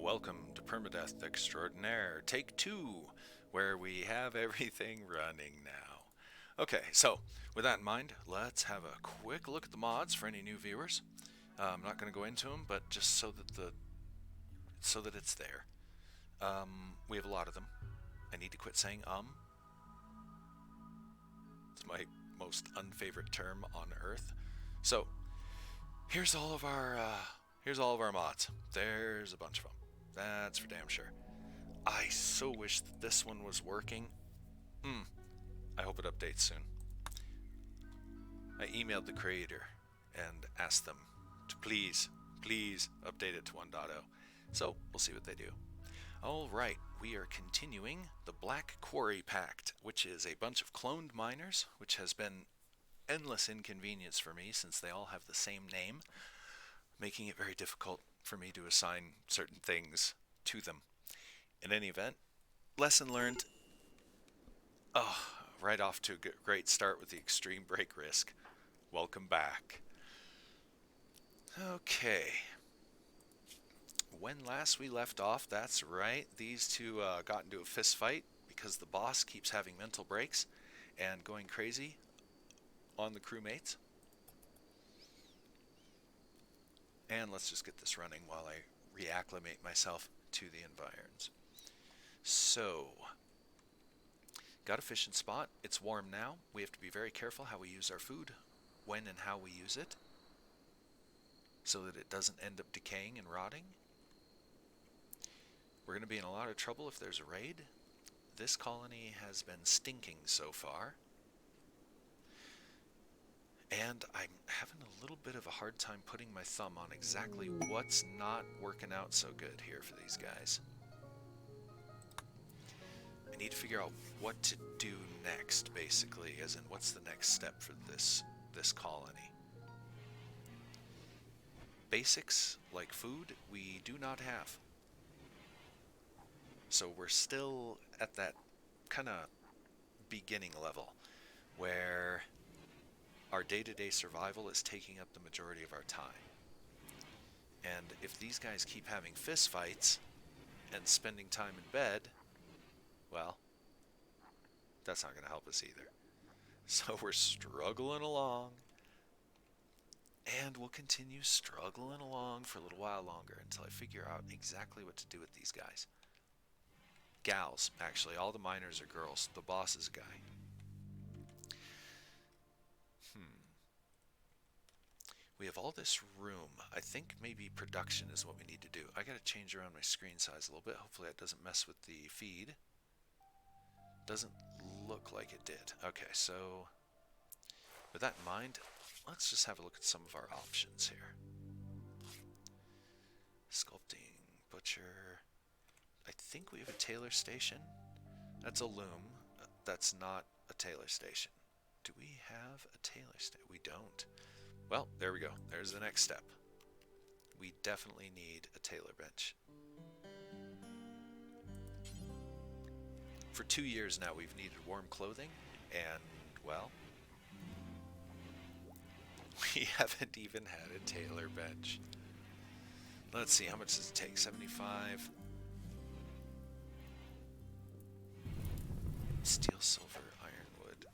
Welcome to Permadeath Extraordinaire, take 2, where we have everything running now. Okay, so with that in mind, let's have a quick look at the mods for any new viewers. I'm not going to go into them, but just so that it's there. We have a lot of them. I need to quit saying It's my most unfavorite term on Earth. So here's all of our mods. There's a bunch of them. That's for damn sure. I so wish that this one was working. I hope it updates soon. I emailed the creator and asked them to please update it to 1.0. So we'll see what they do. Alright, we are continuing the Black Quarry Pact, which is a bunch of cloned miners, which has been endless inconvenience for me since they all have the same name, making it very difficult for me to assign certain things to them. In any event, lesson learned. Right off to a great start with the extreme break risk. Welcome back. Okay. When last we left off, that's right, these two got into a fist fight because the boss keeps having mental breaks and going crazy on the crewmates. And let's just get this running while I reacclimate myself to the environs. So, got a fishing spot. It's warm now. We have to be very careful how we use our food, when and how we use it, so that it doesn't end up decaying and rotting. We're going to be in a lot of trouble if there's a raid. This colony has been stinking so far. And I'm having a little bit of a hard time putting my thumb on exactly what's not working out so good here for these guys. I need to figure out what to do next, basically, as in what's the next step for this colony. Basics, like food, we do not have. So we're still at that kind of beginning level, where our day-to-day survival is taking up the majority of our time. And if these guys keep having fist fights and spending time in bed, well, that's not going to help us either. So we're struggling along, and we'll continue struggling along for a little while longer until I figure out exactly what to do with these guys. Gals, actually, all the miners are girls. The boss is a guy. We have all this room. I think maybe production is what we need to do. I gotta change around my screen size a little bit. Hopefully that doesn't mess with the feed. Doesn't look like it did. Okay, so with that in mind, let's just have a look at some of our options here. Sculpting, butcher. I think we have a tailor station. That's a loom. That's not a tailor station. Do we have a tailor station? We don't. Well, there we go. There's the next step. We definitely need a tailor bench. For 2 years now, we've needed warm clothing, and, well, we haven't even had a tailor bench. Let's see, how much does it take? 75. Steel, silver, ironwood.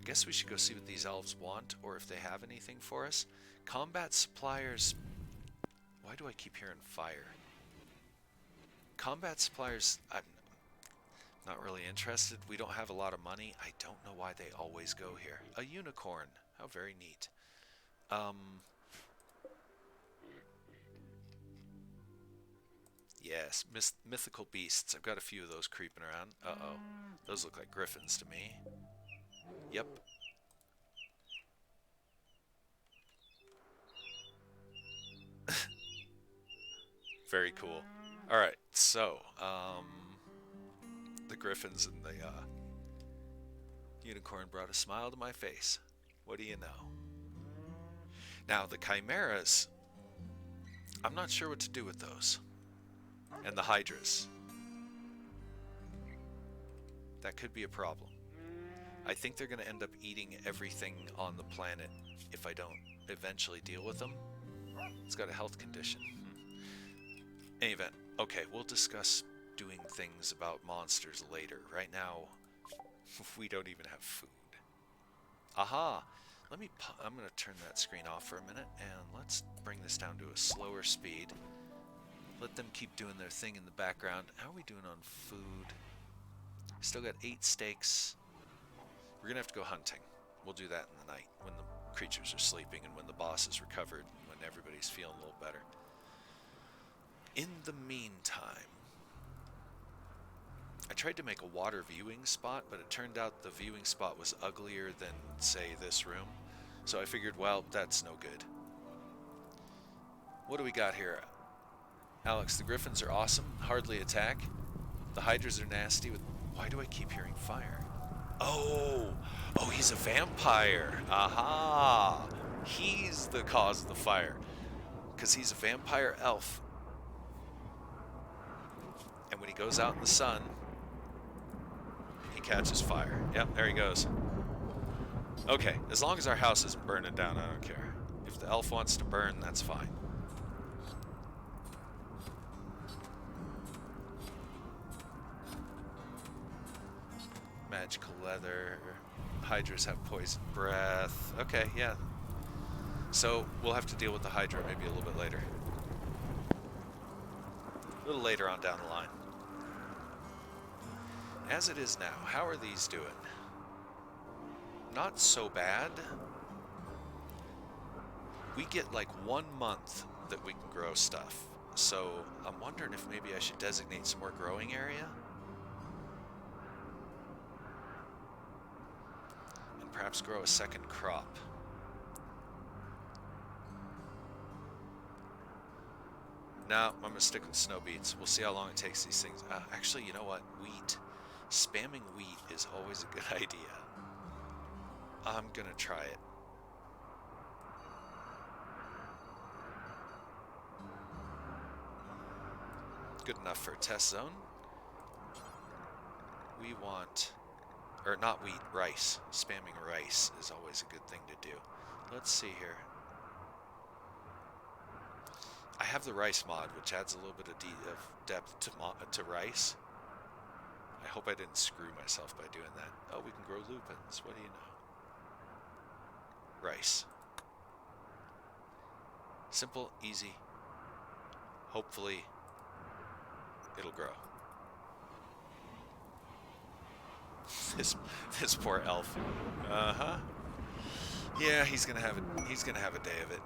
I guess we should go see what these elves want, or if they have anything for us. Combat suppliers. Why do I keep hearing fire? Combat suppliers, I'm not really interested. We don't have a lot of money. I don't know why they always go here. A unicorn. How very neat. Yes, mythical beasts. I've got a few of those creeping around. Uh-oh. Those look like griffins to me. Yep. Very cool. Alright, so, the griffins and the unicorn brought a smile to my face. What do you know? Now, the chimeras, I'm not sure what to do with those. And the hydras. That could be a problem. I think they're going to end up eating everything on the planet if I don't eventually deal with them. It's got a health condition. Any event, okay, we'll discuss doing things about monsters later. Right now, we don't even have food. Aha! I'm going to turn that screen off for a minute, and let's bring this down to a slower speed. Let them keep doing their thing in the background. How are we doing on food? Still got 8 steaks. We're going to have to go hunting. We'll do that in the night when the creatures are sleeping and when the boss is recovered, when everybody's feeling a little better. In the meantime, I tried to make a water viewing spot, but it turned out the viewing spot was uglier than, say, this room. So I figured, well, that's no good. What do we got here? Alex, the griffins are awesome, hardly attack. The hydras are nasty. Why do I keep hearing fire? Oh, he's a vampire. Aha! He's the cause of the fire. Because he's a vampire elf. And when he goes out in the sun, he catches fire. Yep, there he goes. Okay, as long as our house isn't burning down, I don't care. If the elf wants to burn, that's fine. Magical leather. Hydras have poison breath. Okay, yeah. So we'll have to deal with the Hydra maybe a little bit later. A little later on down the line. As it is now, how are these doing? Not so bad. We get like 1 month that we can grow stuff. So I'm wondering if maybe I should designate some more growing area. And perhaps grow a second crop. No, I'm going to stick with snow beets. We'll see how long it takes these things. Actually, you know what? Wheat. Spamming wheat is always a good idea. I'm going to try it. Good enough for a test zone. We want, or not wheat, rice. Spamming rice is always a good thing to do. Let's see here. I have the rice mod, which adds a little bit of depth to rice. I hope I didn't screw myself by doing that. Oh, we can grow lupins. What do you know? Rice. Simple, easy. Hopefully, it'll grow. This poor elf. Uh-huh. Yeah, he's gonna have it. He's gonna have a day of it.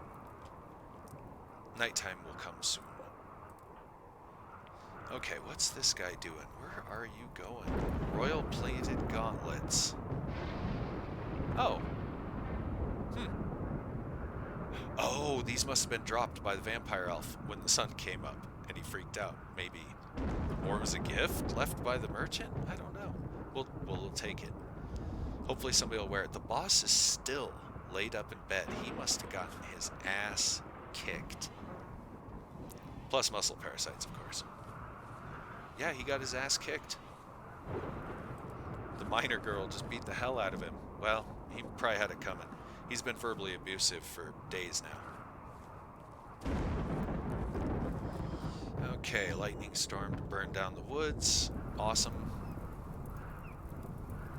Nighttime will come soon. Okay, what's this guy doing? Where are you going? Royal plated gauntlets. Oh. Oh, these must have been dropped by the vampire elf when the sun came up and he freaked out. Maybe. Or it was a gift left by the merchant? I don't know. We'll take it. Hopefully somebody will wear it. The boss is still laid up in bed. He must have gotten his ass kicked. Plus muscle parasites, of course. Yeah, he got his ass kicked. The miner girl just beat the hell out of him. Well, he probably had it coming. He's been verbally abusive for days now. Okay, lightning storm to burn down the woods. Awesome.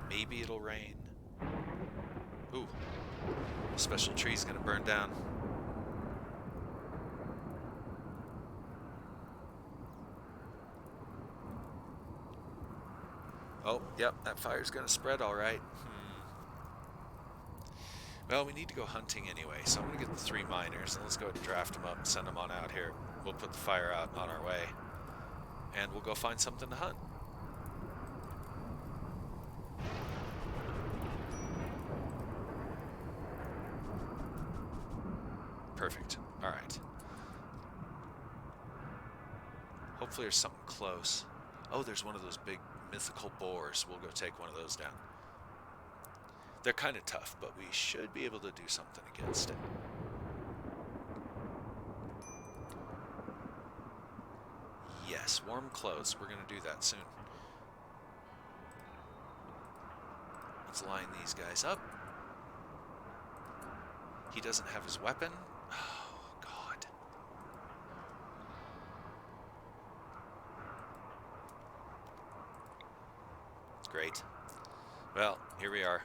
Maybe it'll rain. Ooh. Special tree's gonna burn down. Oh, yep, that fire's gonna spread all right. Well, we need to go hunting anyway, so I'm gonna get the 3 miners, and let's go ahead and draft them up and send them on out here. We'll put the fire out on our way, and we'll go find something to hunt. Perfect. All right. Hopefully there's something close. Oh, there's one of those big mythical boars. We'll go take one of those down. They're kind of tough, but we should be able to do something against it. Yes, warm clothes. We're going to do that soon. Let's line these guys up. He doesn't have his weapon. Oh, God. Well, here we are.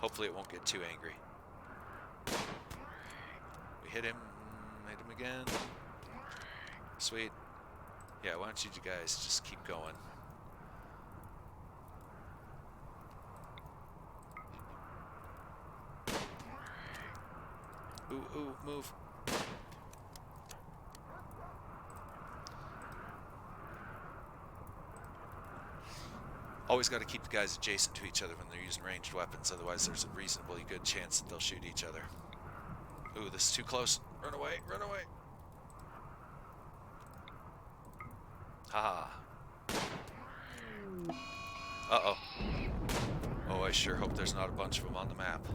Hopefully it won't get too angry. We hit him again. Sweet. Yeah, why don't you guys just keep going? Ooh, move. Always got to keep the guys adjacent to each other when they're using ranged weapons, otherwise there's a reasonably good chance that they'll shoot each other. Ooh, this is too close. Run away, run away. Haha. Uh-oh. Oh, I sure hope there's not a bunch of them on the map.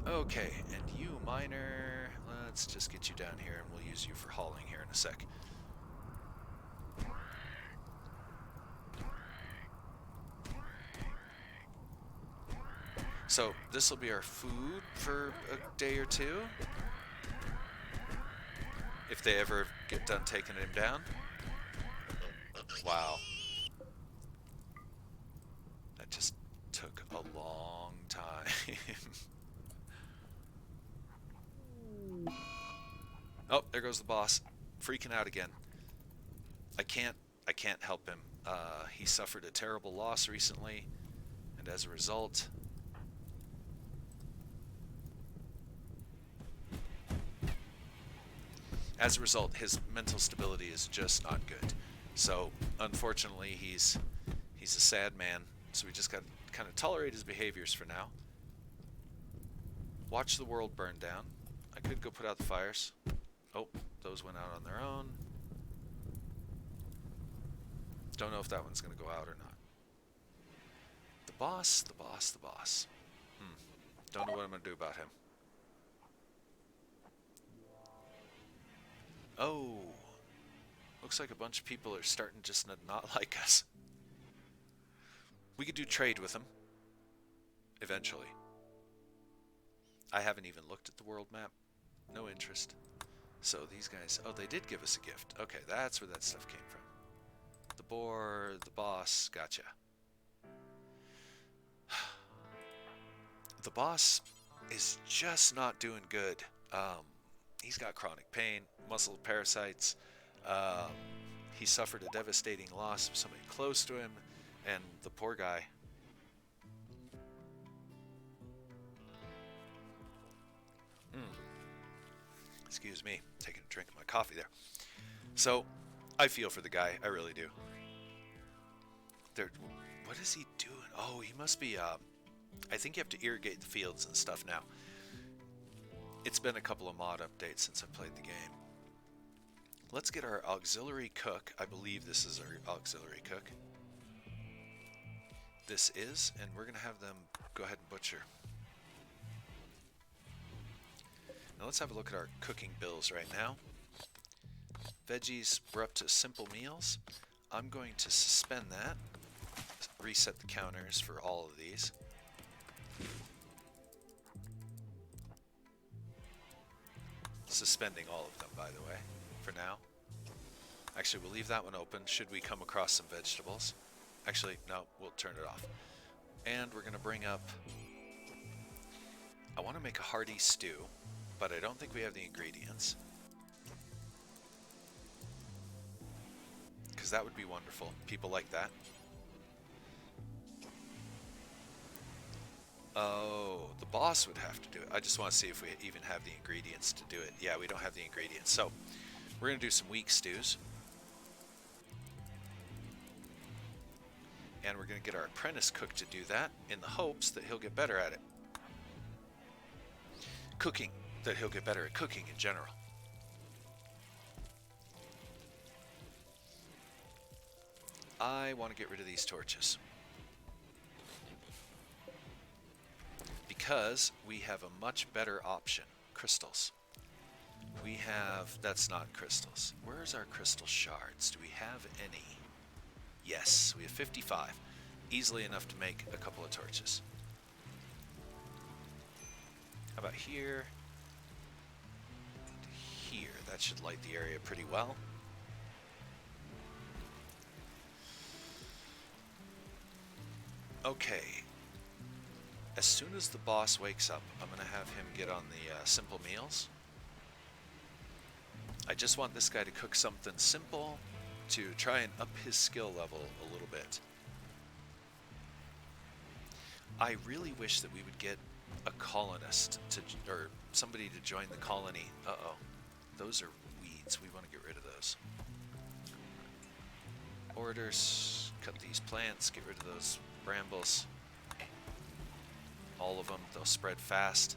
Okay, and you, miner, let's just get you down here and we'll use you for hauling here in a sec. So, this will be our food for a day or two. If they ever get done taking him down. Wow. That just took a long time. Oh, there goes the boss. Freaking out again. I can't help him. He suffered a terrible loss recently, and as a result, his mental stability is just not good. So, unfortunately, he's a sad man. So we just got to kind of tolerate his behaviors for now. Watch the world burn down. I could go put out the fires. Oh, those went out on their own. Don't know if that one's going to go out or not. The boss. Don't know what I'm going to do about him. Oh, looks like a bunch of people are starting just to not like us. We could do trade with them. Eventually. I haven't even looked at the world map. No interest. So these guys, oh, they did give us a gift. Okay, that's where that stuff came from. The boar, the boss, gotcha. The boss is just not doing good. He's got chronic pain, muscle parasites. He suffered a devastating loss of somebody close to him, and the poor guy. Excuse me, taking a drink of my coffee there. So, I feel for the guy, I really do. What is he doing? Oh, he must be, I think you have to irrigate the fields and stuff now. It's been a couple of mod updates since I played the game. Let's get our auxiliary cook. I believe this is our auxiliary cook. This is, and we're going to have them go ahead and butcher. Now let's have a look at our cooking bills right now. Veggies, we're up to simple meals. I'm going to suspend that. Reset the counters for all of these. Suspending all of them, by the way, for now. Actually, we'll leave that one open should we come across some vegetables. Actually, no, we'll turn it off. And we're going to bring up... I want to make a hearty stew, but I don't think we have the ingredients. Because that would be wonderful. People like that. Oh, the boss would have to do it. I just want to see if we even have the ingredients to do it. Yeah, we don't have the ingredients. So, we're going to do some weak stews. And we're going to get our apprentice cook to do that in the hopes that he'll get better at it. Cooking. That he'll get better at cooking in general. I want to get rid of these torches. Because we have a much better option. Crystals. We have... That's not crystals. Where's our crystal shards? Do we have any? Yes, we have 55. Easily enough to make a couple of torches. How about here? And here. 'Here. That should light the area pretty well. Okay, as soon as the boss wakes up, I'm going to have him get on the simple meals. I just want this guy to cook something simple to try and up his skill level a little bit. I really wish that we would get a colonist to, or somebody to join the colony. Uh-oh, those are weeds. We want to get rid of those. Orders, cut these plants, get rid of those brambles. All of them, they'll spread fast.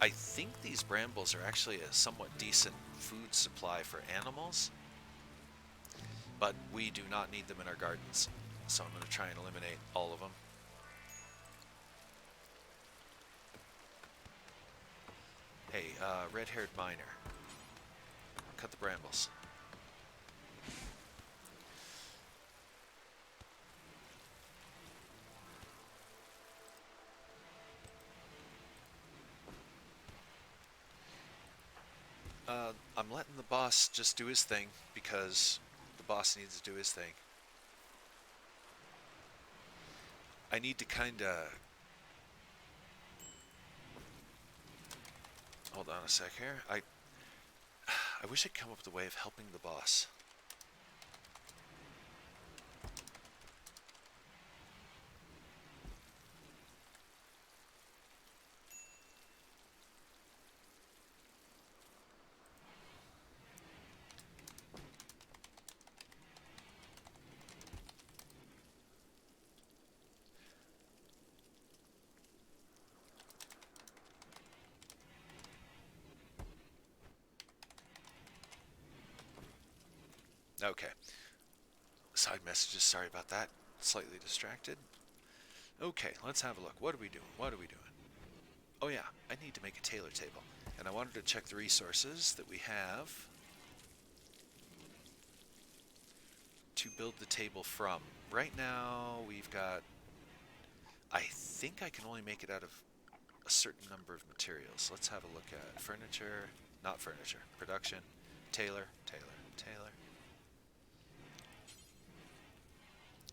I think these brambles are actually a somewhat decent food supply for animals, but we do not need them in our gardens, so I'm going to try and eliminate all of them. Hey, red-haired miner, cut the brambles. I'm letting the boss just do his thing because the boss needs to do his thing. I need to kinda... Hold on a sec here. I wish I'd come up with a way of helping the boss. Okay. Side messages, sorry about that. Slightly distracted. Okay, let's have a look. What are we doing? What are we doing? Oh yeah, I need to make a tailor table. And I wanted to check the resources that we have to build the table from. Right now, we've got... I think I can only make it out of a certain number of materials. Let's have a look at furniture, not furniture, production, tailor, tailor, tailor.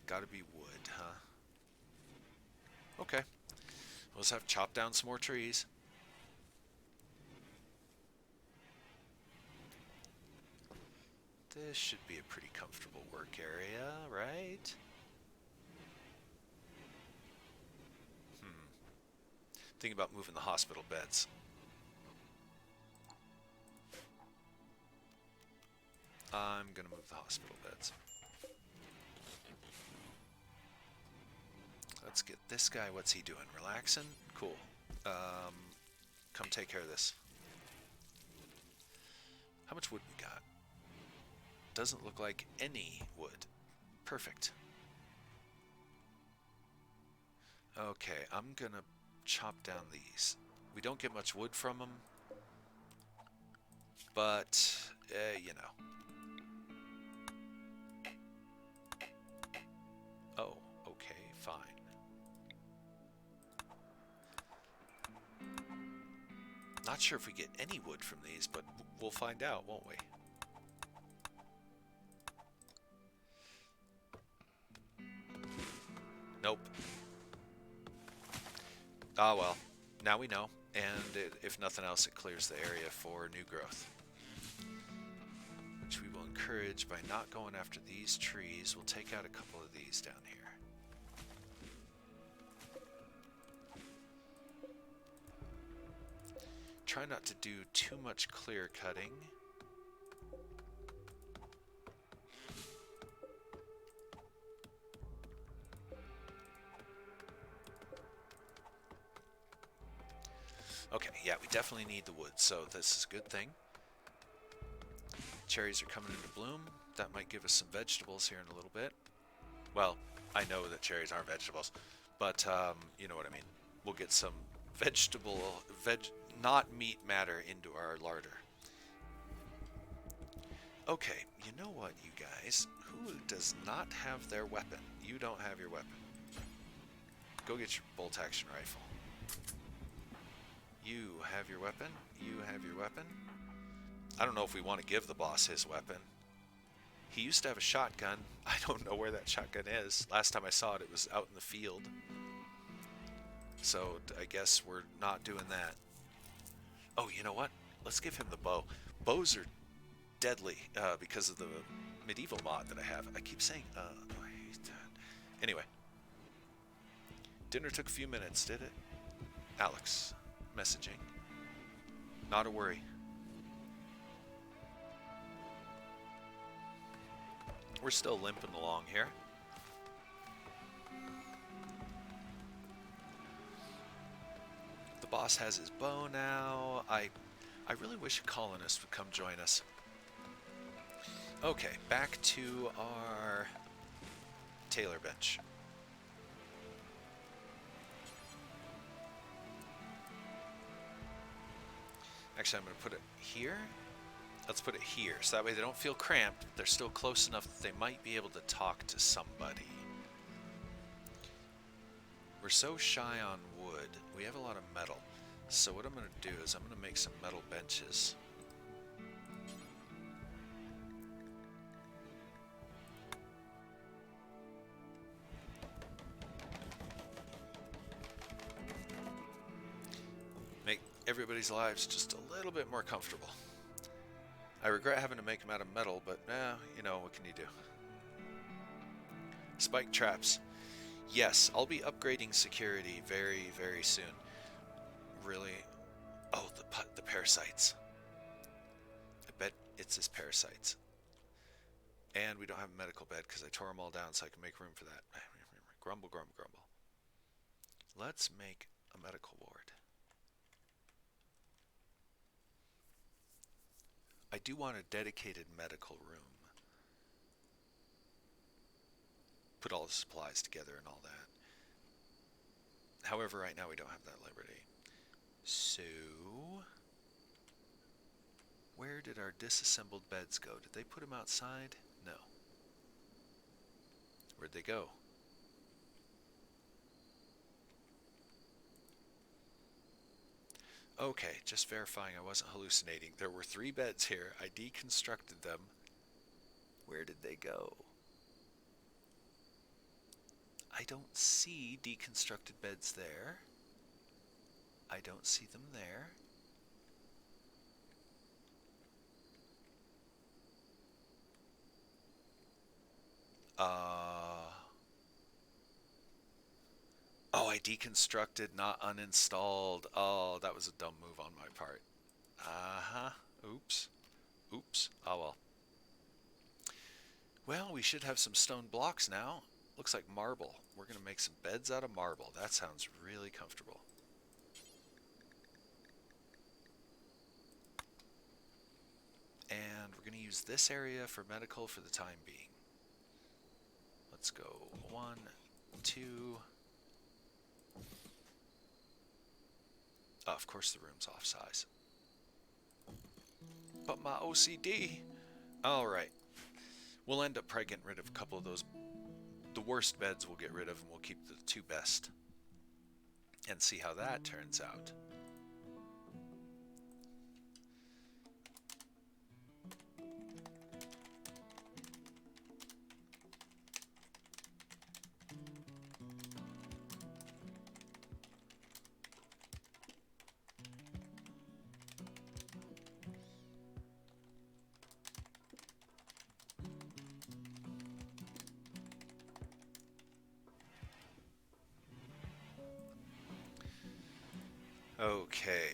Gotta be wood, huh? Okay. We'll just have to chop down some more trees. This should be a pretty comfortable work area, right? Think about moving the hospital beds. I'm gonna move the hospital beds. Let's get this guy. What's he doing? Relaxing? Cool. Come take care of this. How much wood we got? Doesn't look like any wood. Perfect. Okay, I'm gonna chop down these. We don't get much wood from them, but, you know. Oh, okay, fine. Not sure if we get any wood from these, but we'll find out, won't we? Nope. Ah, well, now we know, and if nothing else, it clears the area for new growth, which we will encourage by not going after these trees. We'll take out a couple of these down here. Try not to do too much clear cutting. Okay, yeah, we definitely need the wood, so this is a good thing. Cherries are coming into bloom. That might give us some vegetables here in a little bit. Well, I know that cherries aren't vegetables, but you know what I mean. We'll get some not meat matter into our larder. Okay, you know what, you guys? Who does not have their weapon? You don't have your weapon. Go get your bolt action rifle. You have your weapon. You have your weapon. I don't know if we want to give the boss his weapon. He used to have a shotgun. I don't know where that shotgun is. Last time I saw it, it was out in the field. So I guess we're not doing that. Oh, you know what? Let's give him the bow. Bows are deadly because of the medieval mod that I have. I keep saying, I hate that. Anyway. Dinner took a few minutes, did it? Alex, messaging. Not a worry. We're still limping along here. The boss has his bow now. I really wish a colonist would come join us. Okay, back to our tailor bench. Actually, I'm going to put it here. Let's put it here, so that way they don't feel cramped. They're still close enough that they might be able to talk to somebody. We're so shy on wood. We have a lot of metal. So what I'm going to do is I'm going to make some metal benches. Make everybody's lives just a little bit more comfortable. I regret having to make them out of metal, but you know, what can you do? Spike traps. Yes, I'll be upgrading security very, very soon. Really? Oh, the parasites. I bet it's his parasites. And we don't have a medical bed because I tore them all down so I can make room for that. Grumble, grumble, grumble. Let's make a medical ward. I do want a dedicated medical room. Put all the supplies together and all that. However, right now we don't have that liberty. So, where did our disassembled beds go? Did they put them outside? No. Where'd they go? Okay, just verifying I wasn't hallucinating. There were 3 beds here. I deconstructed them. Where did they go? I don't see deconstructed beds there. I don't see them there. Oh, I deconstructed, not uninstalled. Oh, that was a dumb move on my part. Oops. Oops. Oh well. Well, we should have some stone blocks now. Looks like marble. We're going to make some beds out of marble. That sounds really comfortable. And we're going to use this area for medical for the time being. Let's go 1, 2. Oh, of course the room's off size. But my OCD. Alright. We'll end up probably getting rid of a couple of those. The worst beds we'll get rid of, and we'll keep the 2 best. And see how that turns out. Okay.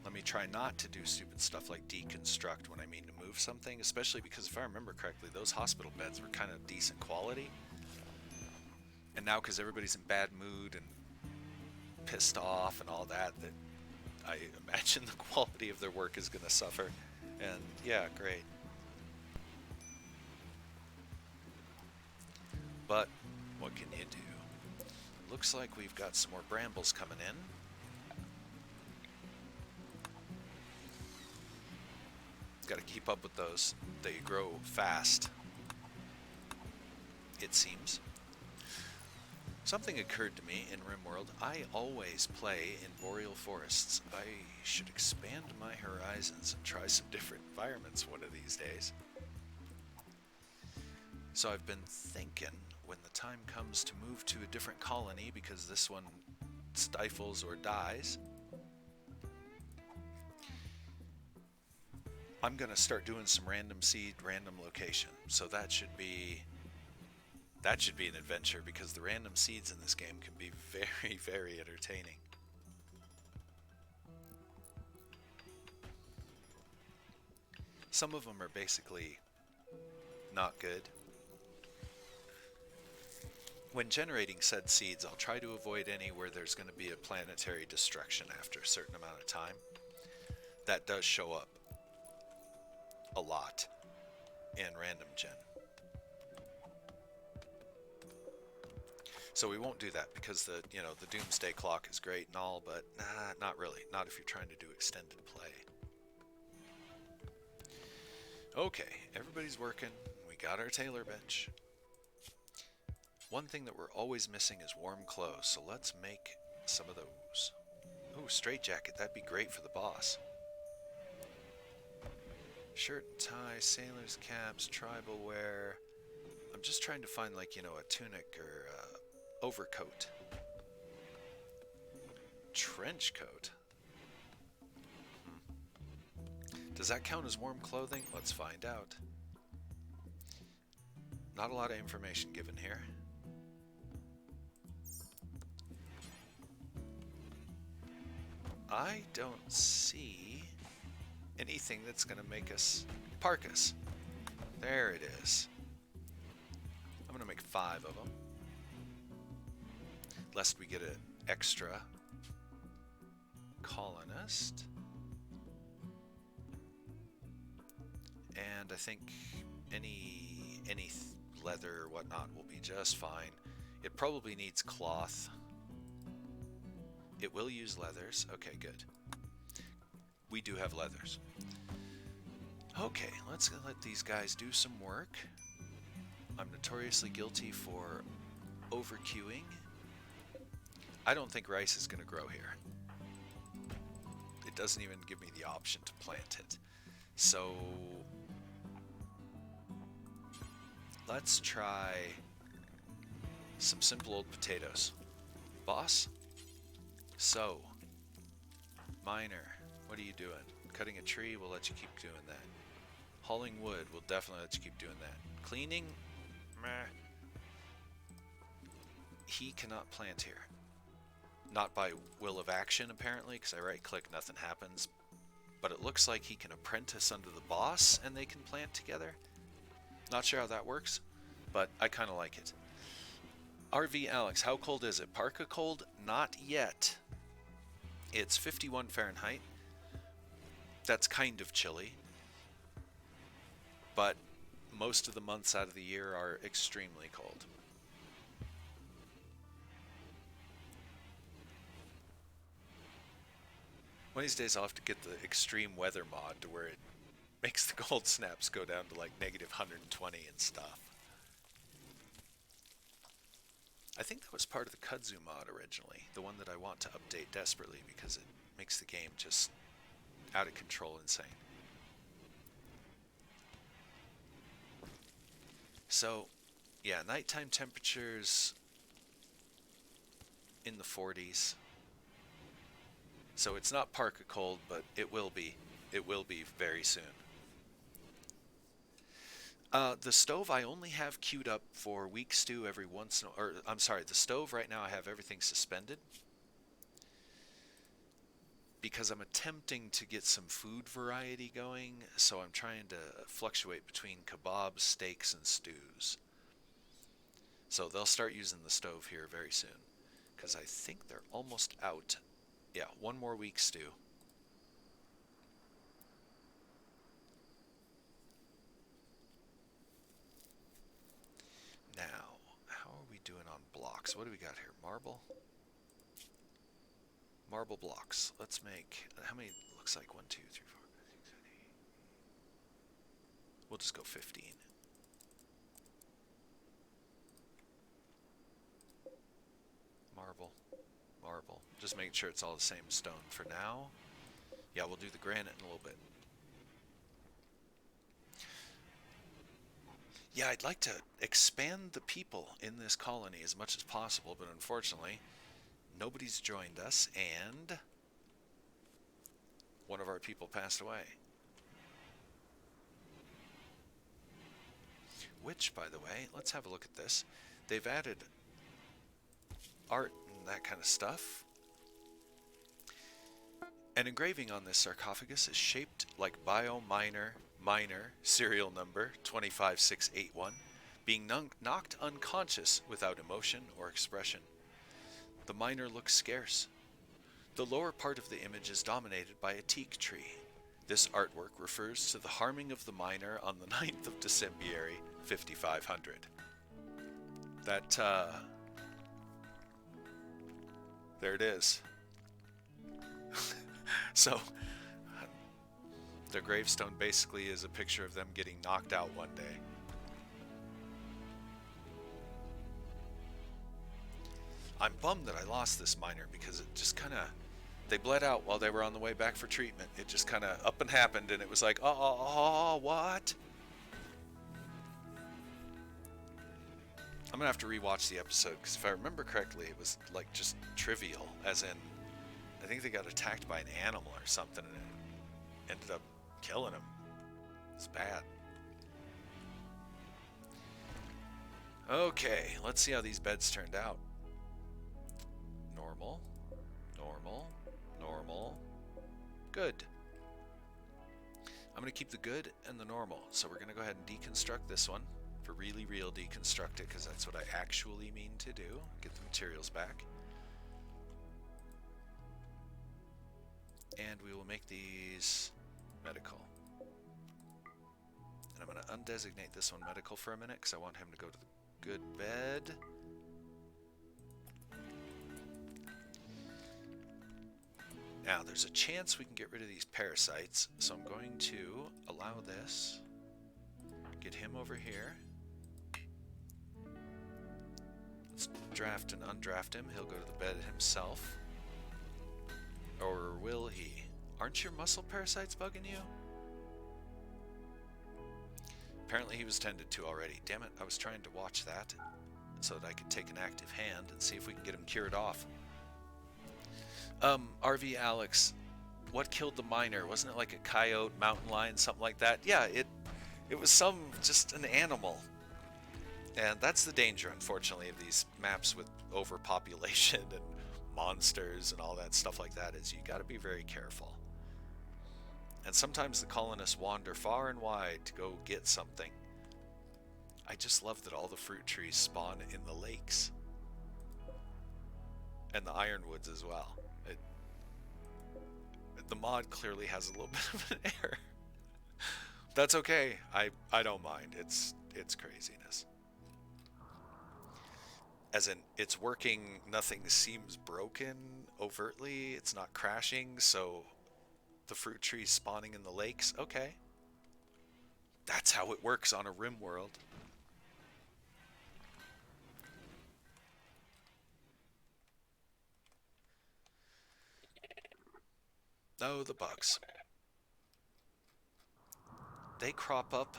Let me try not to do stupid stuff like deconstruct when I mean to move something, especially because if I remember correctly, those hospital beds were kind of decent quality. And now because everybody's in bad mood and pissed off and all that, that I imagine the quality of their work is going to suffer. And yeah, great. But what can you do? Looks like we've got some more brambles coming in. Got to keep up with those. They grow fast, it seems. Something occurred to me in RimWorld. I always play in boreal forests. I should expand my horizons and try some different environments one of these days. So I've been thinking when the time comes to move to a different colony because this one stifles or dies, I'm going to start doing some random seed, random location. So that should be an adventure because the random seeds in this game can be very, very entertaining. Some of them are basically not good. When generating said seeds, I'll try to avoid any where there's going to be a planetary destruction after a certain amount of time. That does show up a lot in random gen. So we won't do that because the doomsday clock is great and all, but not really. Not if you're trying to do extended play. Okay, everybody's working. We got our tailor bench. One thing that we're always missing is warm clothes, so let's make some of those. Ooh, straitjacket, that'd be great for the boss. Shirt and tie, sailor's caps, tribal wear. I'm just trying to find, like, a tunic or overcoat. Trench coat. Does that count as warm clothing? Let's find out. Not a lot of information given here. I don't see anything that's going to make us parkas. There it is. I'm going to make 5 of them, lest we get an extra colonist. And I think any leather or whatnot will be just fine. It probably needs cloth. It will use leathers. Okay, good. We do have leathers. Okay, let's let these guys do some work. I'm notoriously guilty for overqueuing. I don't think rice is going to grow here. It doesn't even give me the option to plant it. So let's try some simple old potatoes. Boss? So, miner, what are you doing? Cutting a tree, we'll let you keep doing that. Hauling wood, we'll definitely let you keep doing that. Cleaning? Meh. He cannot plant here. Not by will of action, apparently, because I right-click, nothing happens. But it looks like he can apprentice under the boss, and they can plant together. Not sure how that works, but I kind of like it. RV Alex, how cold is it? Parka cold? Not yet. It's 51 Fahrenheit. That's kind of chilly. But most of the months out of the year are extremely cold. One of these days I'll have to get the extreme weather mod to where it makes the cold snaps go down to like negative 120 and stuff. I think that was part of the kudzu mod originally, the one that I want to update desperately because it makes the game just out of control insane. So, yeah, nighttime temperatures in the 40s. So it's not parka cold, but it will be. It will be very soon. The stove I only have queued up for week stew every once in a, or I'm sorry, the stove right now I have everything suspended because I'm attempting to get some food variety going, so I'm trying to fluctuate between kebabs, steaks, and stews. So they'll start using the stove here very soon because I think they're almost out. Yeah, one more week stew. Now, how are we doing on blocks? What do we got here? Marble? Marble blocks. Let's make, how many? Looks like 1, 2, 3, 4, 5, 6, 7, 8. We'll just go 15. Marble. Marble. Just making sure it's all the same stone for now. Yeah, we'll do the granite in a little bit. Yeah, I'd like to expand the people in this colony as much as possible, but unfortunately, nobody's joined us, and one of our people passed away. Which, by the way, let's have a look at this. They've added art and that kind of stuff. An engraving on this sarcophagus is shaped like BioMiner miner serial number 25681, being knocked unconscious without emotion or expression. The miner looks scarce. The lower part of the image is dominated by a teak tree. This artwork refers to the harming of the miner on the 9th of December, 5500. There it is. So, their gravestone basically is a picture of them getting knocked out one day. I'm bummed that I lost this miner because it just kind of, they bled out while they were on the way back for treatment. It just kind of up and happened, and it was like, oh, what? I'm gonna have to rewatch the episode because if I remember correctly, it was like just trivial, as in, I think they got attacked by an animal or something, and it ended up killing him. It's bad. Okay, let's see how these beds turned out. Normal, normal, normal, good. I'm going to keep the good and the normal, so we're going to go ahead and deconstruct this one. For really real, deconstruct it, because that's what I actually mean to do. Get the materials back. And we will make these medical. And I'm going to undesignate this one medical for a minute, because I want him to go to the good bed. Now, there's a chance we can get rid of these parasites, so I'm going to allow this. Get him over here. Let's draft and undraft him. He'll go to the bed himself. Or will he? Aren't your muscle parasites bugging you? Apparently he was tended to already. Damn it, I was trying to watch that so that I could take an active hand and see if we can get him cured off. RV Alex, what killed the miner? Wasn't it like a coyote, mountain lion, something like that? Yeah, it was just an animal. And that's the danger, unfortunately, of these maps with overpopulation and monsters and all that stuff like that, is you gotta be very careful. And sometimes the colonists wander far and wide to go get something. I just love that all the fruit trees spawn in the lakes. And the ironwoods as well. The mod clearly has a little bit of an error. That's okay. I don't mind. It's craziness. As in, it's working, nothing seems broken overtly, it's not crashing, so the fruit trees spawning in the lakes, okay. That's how it works on a RimWorld. Oh, the bugs. They crop up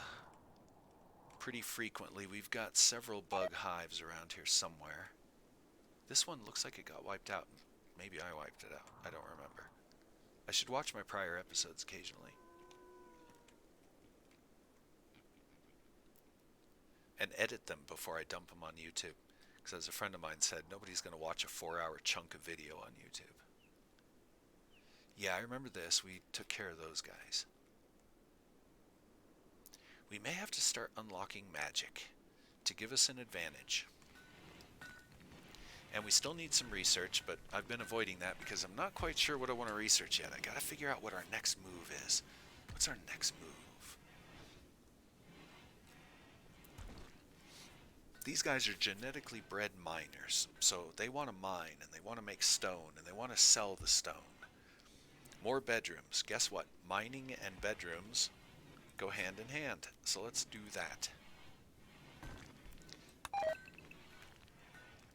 pretty frequently. We've got several bug hives around here somewhere. This one looks like it got wiped out. Maybe I wiped it out. I don't remember. I should watch my prior episodes occasionally. And edit them before I dump them on YouTube. Because as a friend of mine said, nobody's going to watch a 4-hour chunk of video on YouTube. Yeah, I remember this. We took care of those guys. We may have to start unlocking magic to give us an advantage. And we still need some research, but I've been avoiding that because I'm not quite sure what I want to research yet. I gotta figure out what our next move is. What's our next move? These guys are genetically bred miners, so they want to mine, and they want to make stone, and they want to sell the stone. More bedrooms. Guess what? Mining and bedrooms go hand in hand. So let's do that.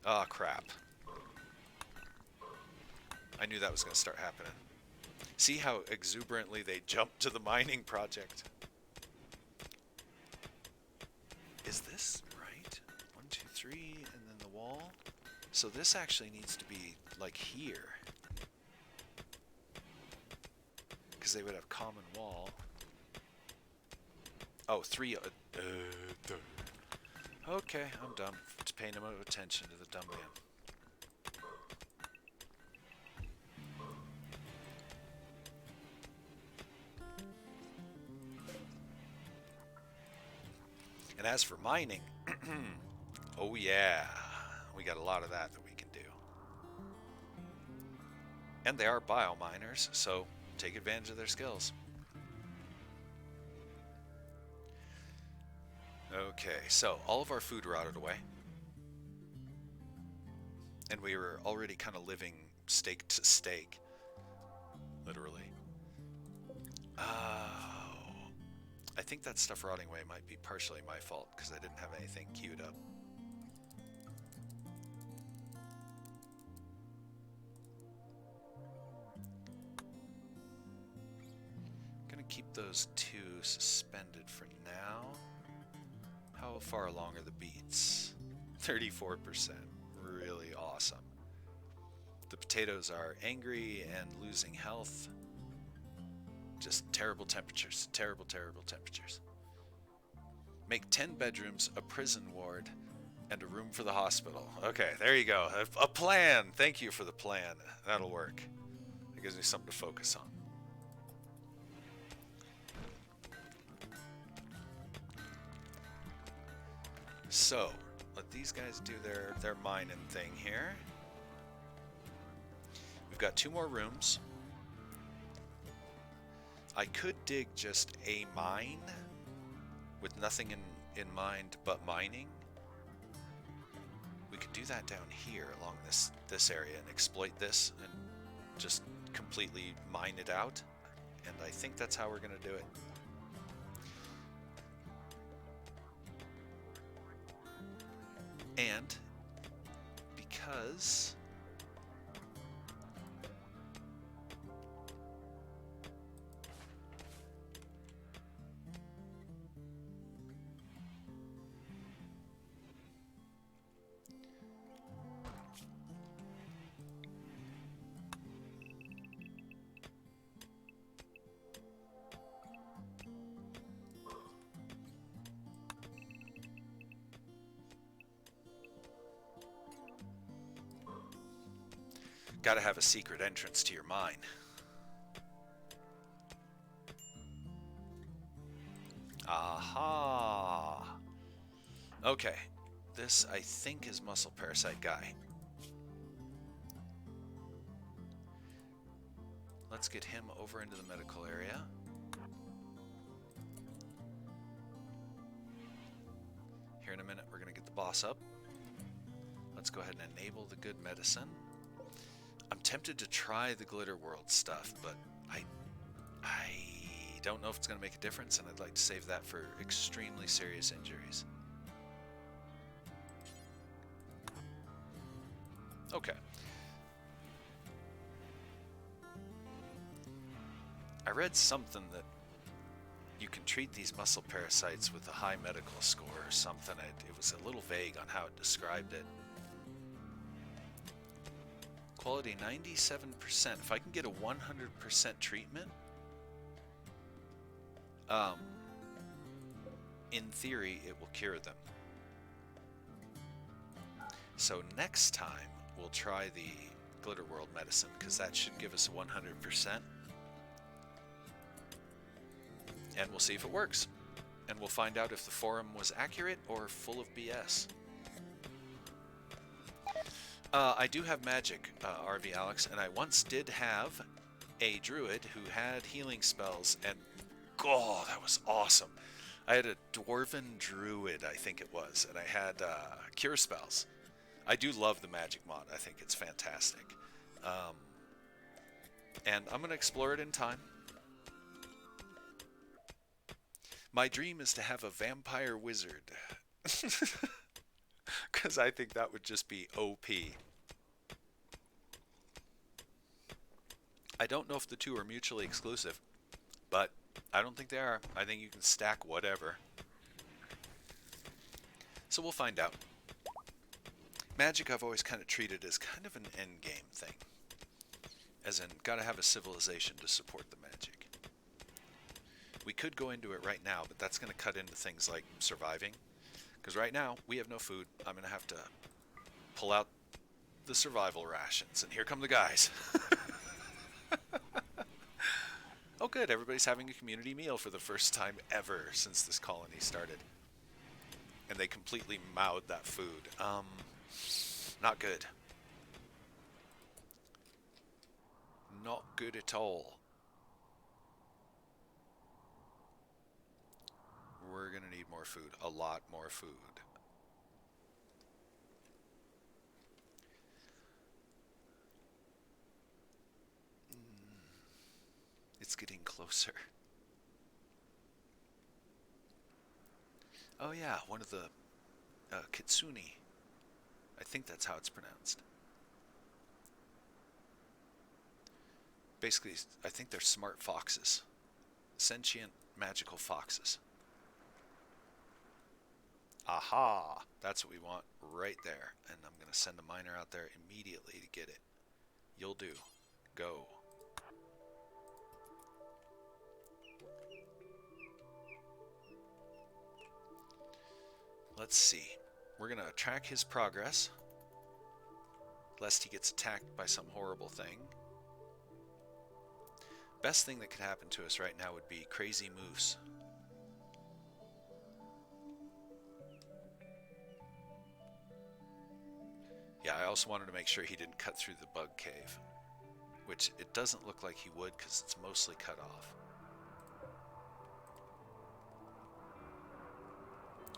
Oh, crap. I knew that was going to start happening. See how exuberantly they jumped to the mining project. Is this right? wall. So this actually needs to be like here. Because they would have common wall. Oh, 3. Okay, I'm done. Just paying no attention to the dumb man. And as for mining, oh yeah, we got a lot of that we can do. And they are biominers, so take advantage of their skills. Okay, so all of our food rotted away. And we were already kind of living steak to steak, literally. I think that stuff rotting away might be partially my fault because I didn't have anything queued up. I'm gonna keep those 2 suspended for now. How far along are the beets? 34%. Really awesome. The potatoes are angry and losing health. Just terrible temperatures. Terrible, terrible temperatures. Make 10 bedrooms, a prison ward, and a room for the hospital. Okay, there you go. A plan. Thank you for the plan. That'll work. It gives me something to focus on. So, let these guys do their mining thing here. We've got 2 more rooms. I could dig just a mine with nothing in mind but mining. We could do that down here along this area and exploit this and just completely mine it out. And I think that's how we're going to do it. And because gotta have a secret entrance to your mine. Aha! Okay, this I think is muscle parasite guy. Let's get him over into the medical area. Here in a minute, we're gonna get the boss up. Let's go ahead and enable the good medicine. I'm tempted to try the Glitter World stuff, but I don't know if it's going to make a difference, and I'd like to save that for extremely serious injuries. Okay. I read something that you can treat these muscle parasites with a high medical score or something. It was a little vague on how it described it. Quality 97%. If I can get a 100% treatment, in theory, it will cure them. So next time, we'll try the Glitter World medicine, because that should give us 100%. And we'll see if it works. And we'll find out if the forum was accurate or full of BS. I do have magic, RV Alex, and I once did have a druid who had healing spells, and oh, that was awesome. I had a dwarven druid, I think it was, and I had cure spells. I do love the magic mod. I think it's fantastic. And I'm going to explore it in time. My dream is to have a vampire wizard. Because I think that would just be OP. I don't know if the two are mutually exclusive, but I don't think they are. I think you can stack whatever. So we'll find out. magic I've always kind of treated as kind of an end game thing. As in, gotta have a civilization to support the magic. We could go into it right now, but that's going to cut into things like surviving. Because right now, we have no food. I'm going to have to pull out the survival rations. And here come the guys. Oh good, everybody's having a community meal for the first time ever since this colony started. And they completely mouthed that food. Not good. Not good at all. We're gonna need more food. A lot more food. It's getting closer. Oh yeah, one of the kitsune. I think that's how it's pronounced. Basically, I think they're smart foxes. Sentient, magical foxes. Aha! That's what we want right there. And I'm going to send a miner out there immediately to get it. You'll do. Go. Let's see. We're going to track his progress, lest he gets attacked by some horrible thing. Best thing that could happen to us right now would be crazy moose. Yeah, I also wanted to make sure he didn't cut through the bug cave, which it doesn't look like he would because it's mostly cut off.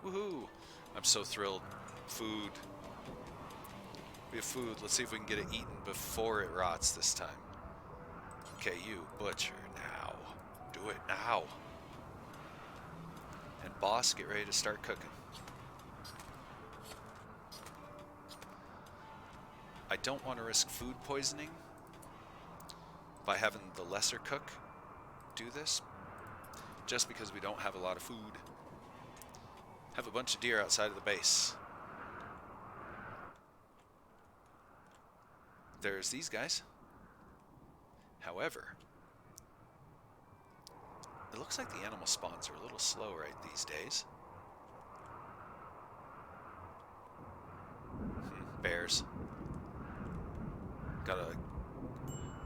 Woohoo! I'm so thrilled. Food. We have food. Let's see if we can get it eaten before it rots this time. Okay, you butcher now. Do it now. And boss, get ready to start cooking. I don't want to risk food poisoning by having the lesser cook do this, just because we don't have a lot of food. Have a bunch of deer outside of the base. There's these guys. However, it looks like the animal spawns are a little slow right these days. Bears.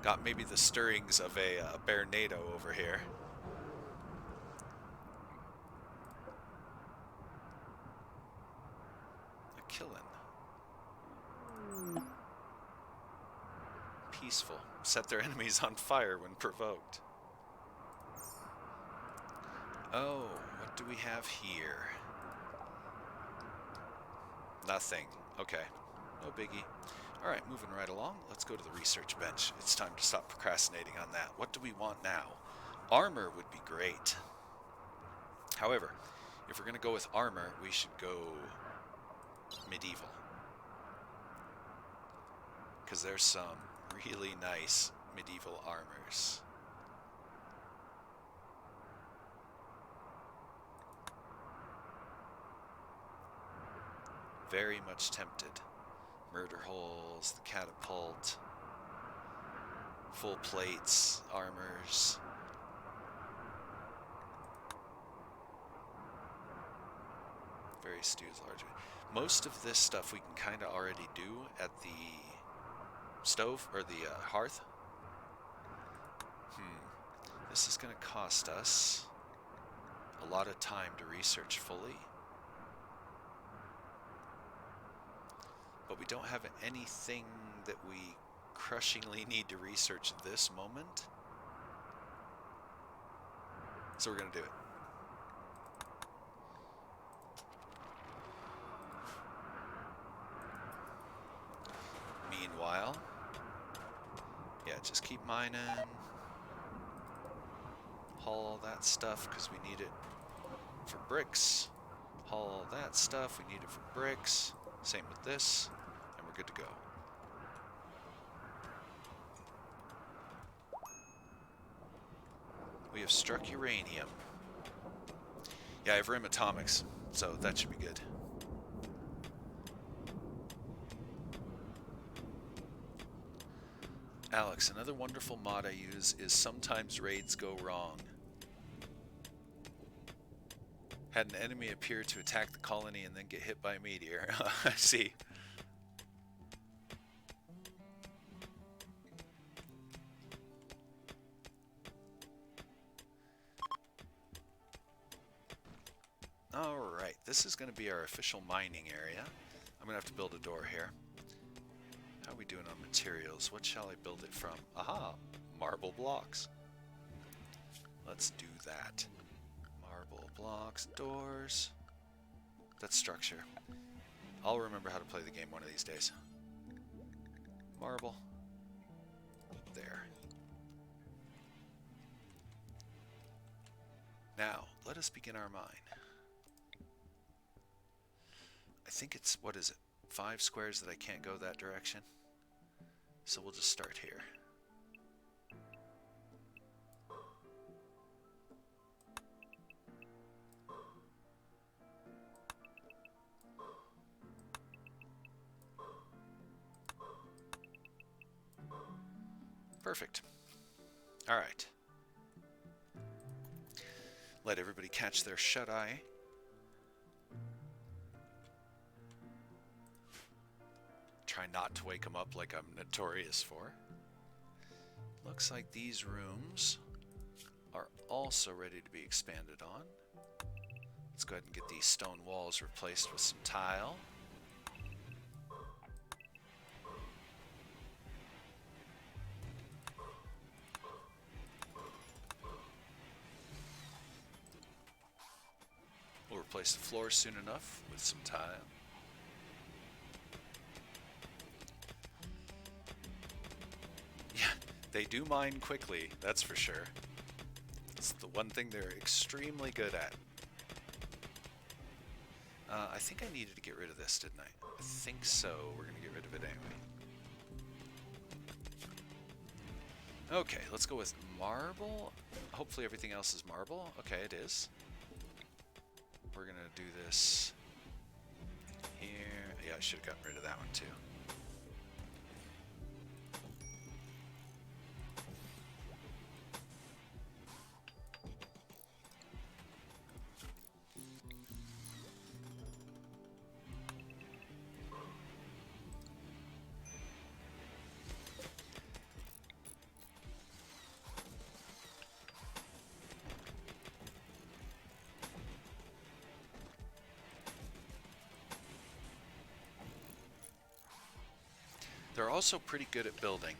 Got maybe the stirrings of a bear-nado over here. A killing. Peaceful. Set their enemies on fire when provoked. Oh, what do we have here? Nothing. Okay. No biggie. Alright, moving right along. Let's go to the research bench. It's time to stop procrastinating on that. What do we want now? Armor would be great. However, if we're going to go with armor, we should go medieval. Because there's some really nice medieval armors. Very much tempted. Murder holes, the catapult, full plates, armors. Very stews largely. Most of this stuff we can kind of already do at the stove or the hearth. This is going to cost us a lot of time to research fully. But we don't have anything that we crushingly need to research at this moment. So we're going to do it. Meanwhile, yeah, just keep mining. Haul all that stuff because we need it for bricks. Haul all that stuff, we need it for bricks. Same with this, and we're good to go. We have struck uranium. Yeah, I have rim atomics, so that should be good. Alex, another wonderful mod I use is sometimes raids go wrong. Had an enemy appear to attack the colony and then get hit by a meteor. I see. Alright, this is going to be our official mining area. I'm going to have to build a door here. How are we doing on materials? What shall I build it from? Aha! Marble blocks. Let's do that. Marble blocks, doors. That's structure. I'll remember how to play the game one of these days. Marble. There. Now, let us begin our mine. I think it's, what is it? 5 squares that I can't go that direction. So we'll just start here. Perfect. All right. Let everybody catch their shut-eye. Try not to wake them up like I'm notorious for. Looks like these rooms are also ready to be expanded on. Let's go ahead and get these stone walls replaced with some tile. We'll replace the floor soon enough with some tile. Yeah, they do mine quickly, that's for sure. It's the one thing they're extremely good at. I think I needed to get rid of this, didn't I? I think so. We're going to get rid of it anyway. Okay, let's go with marble. Hopefully everything else is marble. Okay, it is. We're going to do this here. Yeah, I should have gotten rid of that one too. They're also pretty good at building,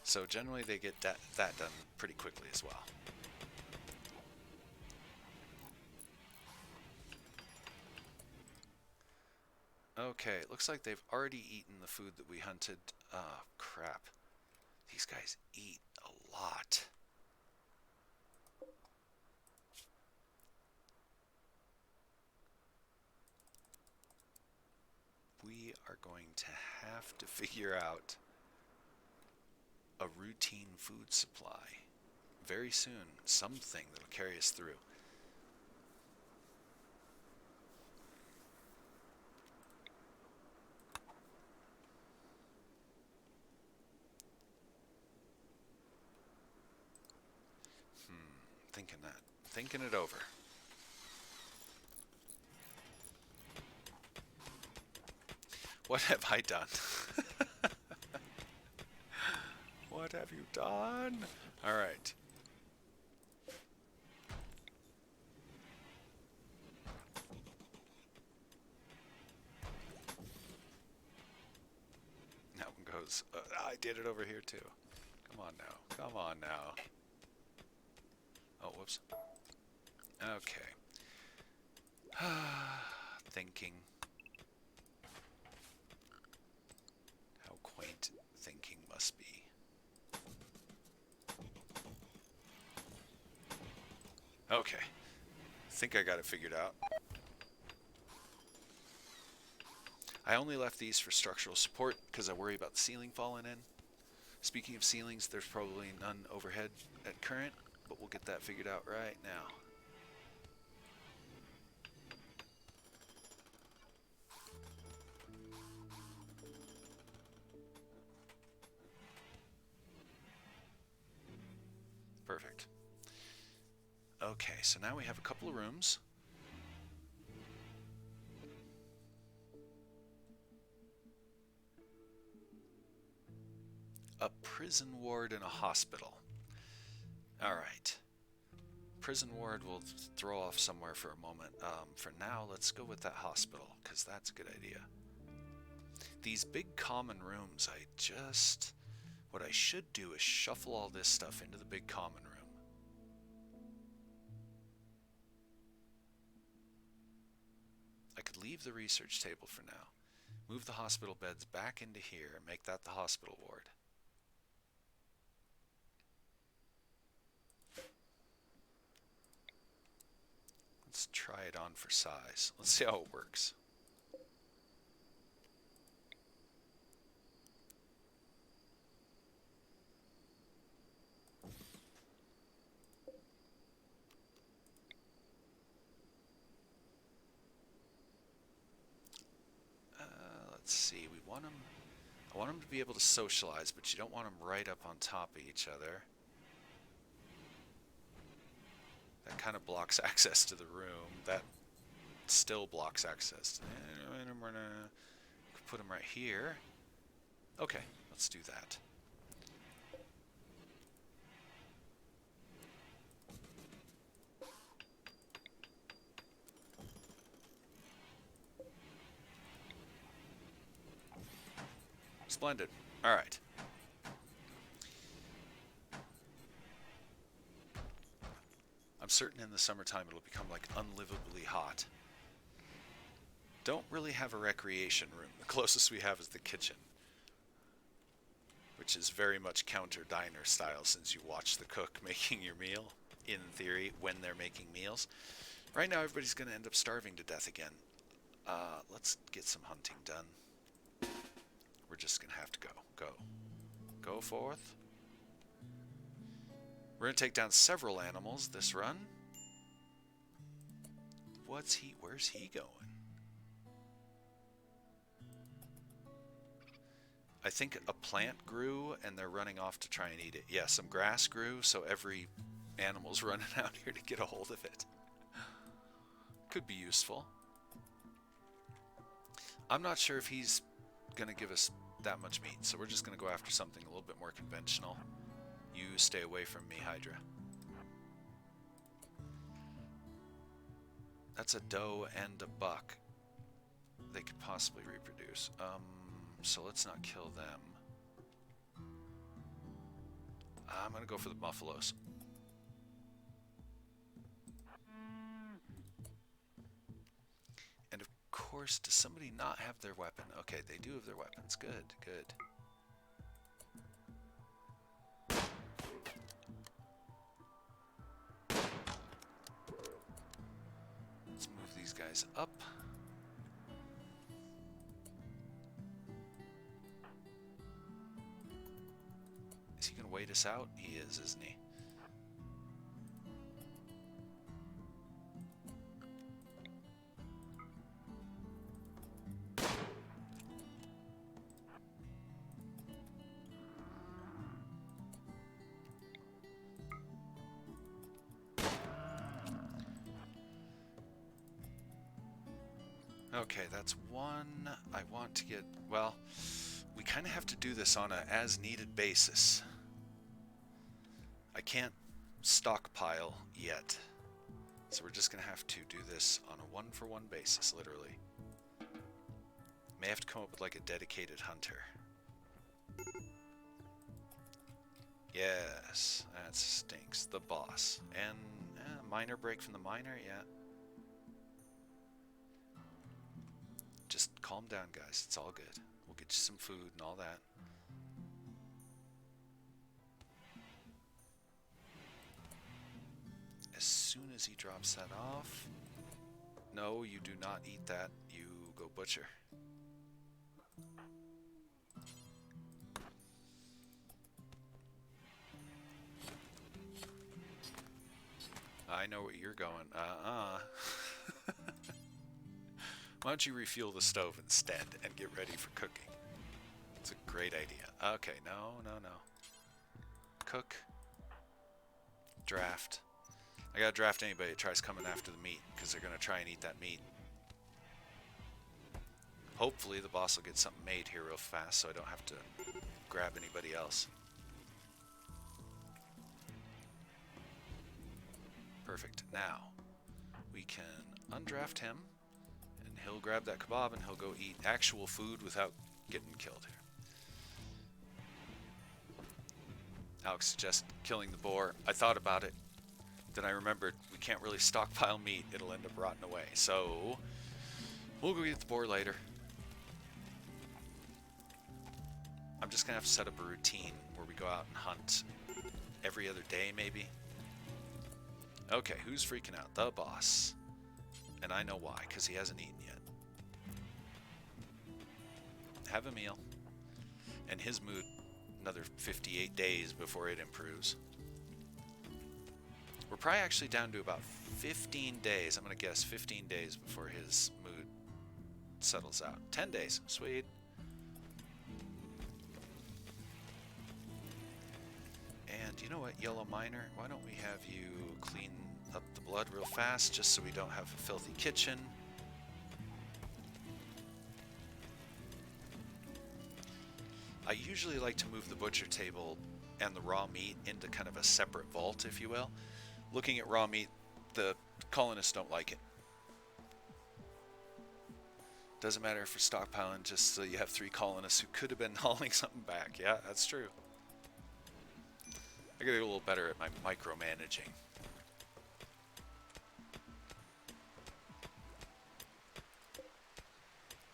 so generally they get that done pretty quickly as well. Okay, it looks like they've already eaten the food that we hunted. Oh, crap. These guys eat a lot. We are going to have to figure out a routine food supply very soon. Something that'll carry us through. Thinking it over. What have I done? What have you done? All right. That one goes, I did it over here too. Come on now. Come on now. Oh, whoops. Okay. Thinking. How quaint thinking must be. Okay. I think I got it figured out. I only left these for structural support because I worry about the ceiling falling in. Speaking of ceilings, there's probably none overhead at current, but we'll get that figured out right now. Perfect. Okay, so now we have a couple of rooms. A prison ward and a hospital. Alright. Prison ward we'll throw off somewhere for a moment. For now, let's go with that hospital, because that's a good idea. These big common rooms, what I should do is shuffle all this stuff into the big common room. I could leave the research table for now. Move the hospital beds back into here and make that the hospital ward. Let's try it on for size. Let's see how it works. Let's see, I want them to be able to socialize, but you don't want them right up on top of each other. That kind of blocks access to the room. That still blocks access. Put them right here. Okay, let's do that. Splendid. All right. I'm certain in the summertime it'll become like unlivably hot. Don't really have a recreation room. The closest we have is the kitchen, which is very much counter diner style since you watch the cook making your meal, in theory, when they're making meals. Right now everybody's going to end up starving to death again. Let's get some hunting done. We're just going to have to go forth. We're going to take down several animals this run. Where's he going? I think a plant grew and they're running off to try and eat it. Yeah, some grass grew, so every animal's running out here to get a hold of it. Could be useful. I'm not sure if he's going to give us that much meat, so we're just going to go after something a little bit more conventional. You stay away from me, Hydra. That's a doe and a buck. They could possibly reproduce. So let's not kill them. I'm going to go for the buffaloes. And of course, does somebody not have their weapon? Okay, they do have their weapons. Good, good. Let's move these guys up. Is he going to wait us out? He is, isn't he? Okay, that's one. I want to get, well, we kind of have to do this on a as-needed basis. I can't stockpile yet, so we're just going to have to do this on a one-for-one basis, literally. May have to come up with like a dedicated hunter. Yes, that stinks. The boss. And minor break from the miner, yeah. Just calm down, guys. It's all good. We'll get you some food and all that. As soon as he drops that off... No, you do not eat that. You go butcher. I know where you're going. Why don't you refuel the stove instead and get ready for cooking? It's a great idea. Okay, no. Cook. draft. I gotta draft anybody that tries coming after the meat, because they're gonna try and eat that meat. Hopefully the boss will get something made here real fast so I don't have to grab anybody else. Perfect. Now, we can undraft him, and he'll grab that kebab and he'll go eat actual food without getting killed here. Alex suggests killing the boar. I thought about it. Then I remembered we can't really stockpile meat. It'll end up rotting away. So, we'll go get the boar later. I'm just going to have to set up a routine where we go out and hunt every other day, maybe. Okay, who's freaking out? The boss. And I know why, because he hasn't eaten yet. Have a meal. And his mood, another 58 days before it improves. We're probably actually down to about 15 days. I'm going to guess 15 days before his mood settles out. 10 days. Sweet. And you know what, Yellow Miner? Why don't we have you clean up the blood real fast, just so we don't have a filthy kitchen. I usually like to move the butcher table and the raw meat into kind of a separate vault, if you will. Looking at raw meat, the colonists don't like it. Doesn't matter if we're stockpiling, just so you have 3 colonists who could have been hauling something back. Yeah, that's true. I gotta get a little better at my micromanaging.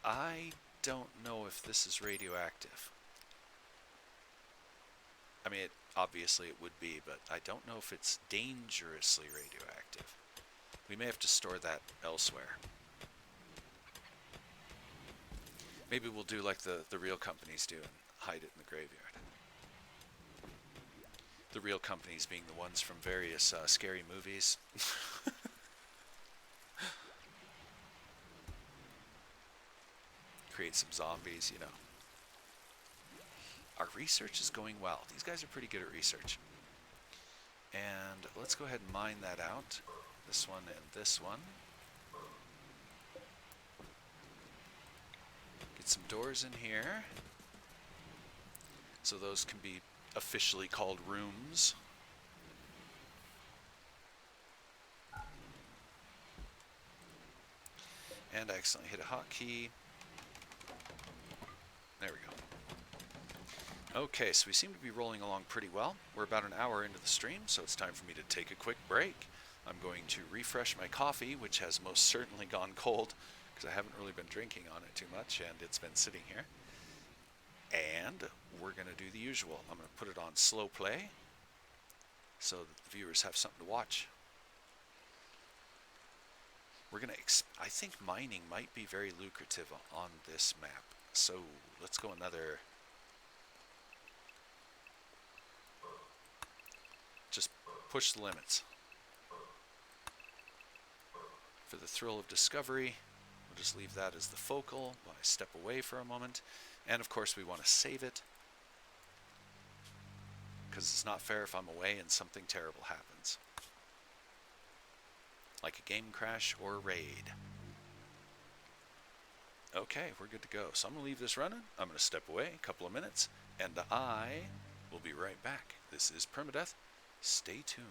I don't know if this is radioactive. I mean, obviously it would be, but I don't know if it's dangerously radioactive. We may have to store that elsewhere. Maybe we'll do like the real companies do and hide it in the graveyard. The real companies being the ones from various scary movies. Create some zombies, you know. Our research is going well. These guys are pretty good at research. And let's go ahead and mine that out. This one and this one. Get some doors in here. So those can be officially called rooms. And I accidentally hit a hotkey. There we go. Okay, so we seem to be rolling along pretty well. We're about an hour into the stream, so it's time for me to take a quick break. I'm going to refresh my coffee, which has most certainly gone cold, because I haven't really been drinking on it too much, and it's been sitting here. And we're going to do the usual. I'm going to put it on slow play, so that the viewers have something to watch. We're going to, I think mining might be very lucrative on this map. So let's go another, just push the limits. For the thrill of discovery, we'll just leave that as the focal while I step away for a moment. And of course we want to save it, because it's not fair if I'm away and something terrible happens. Like a game crash or a raid. Okay, we're good to go. So I'm going to leave this running. I'm going to step away a couple of minutes, and I will be right back. This is Permadeath. Stay tuned.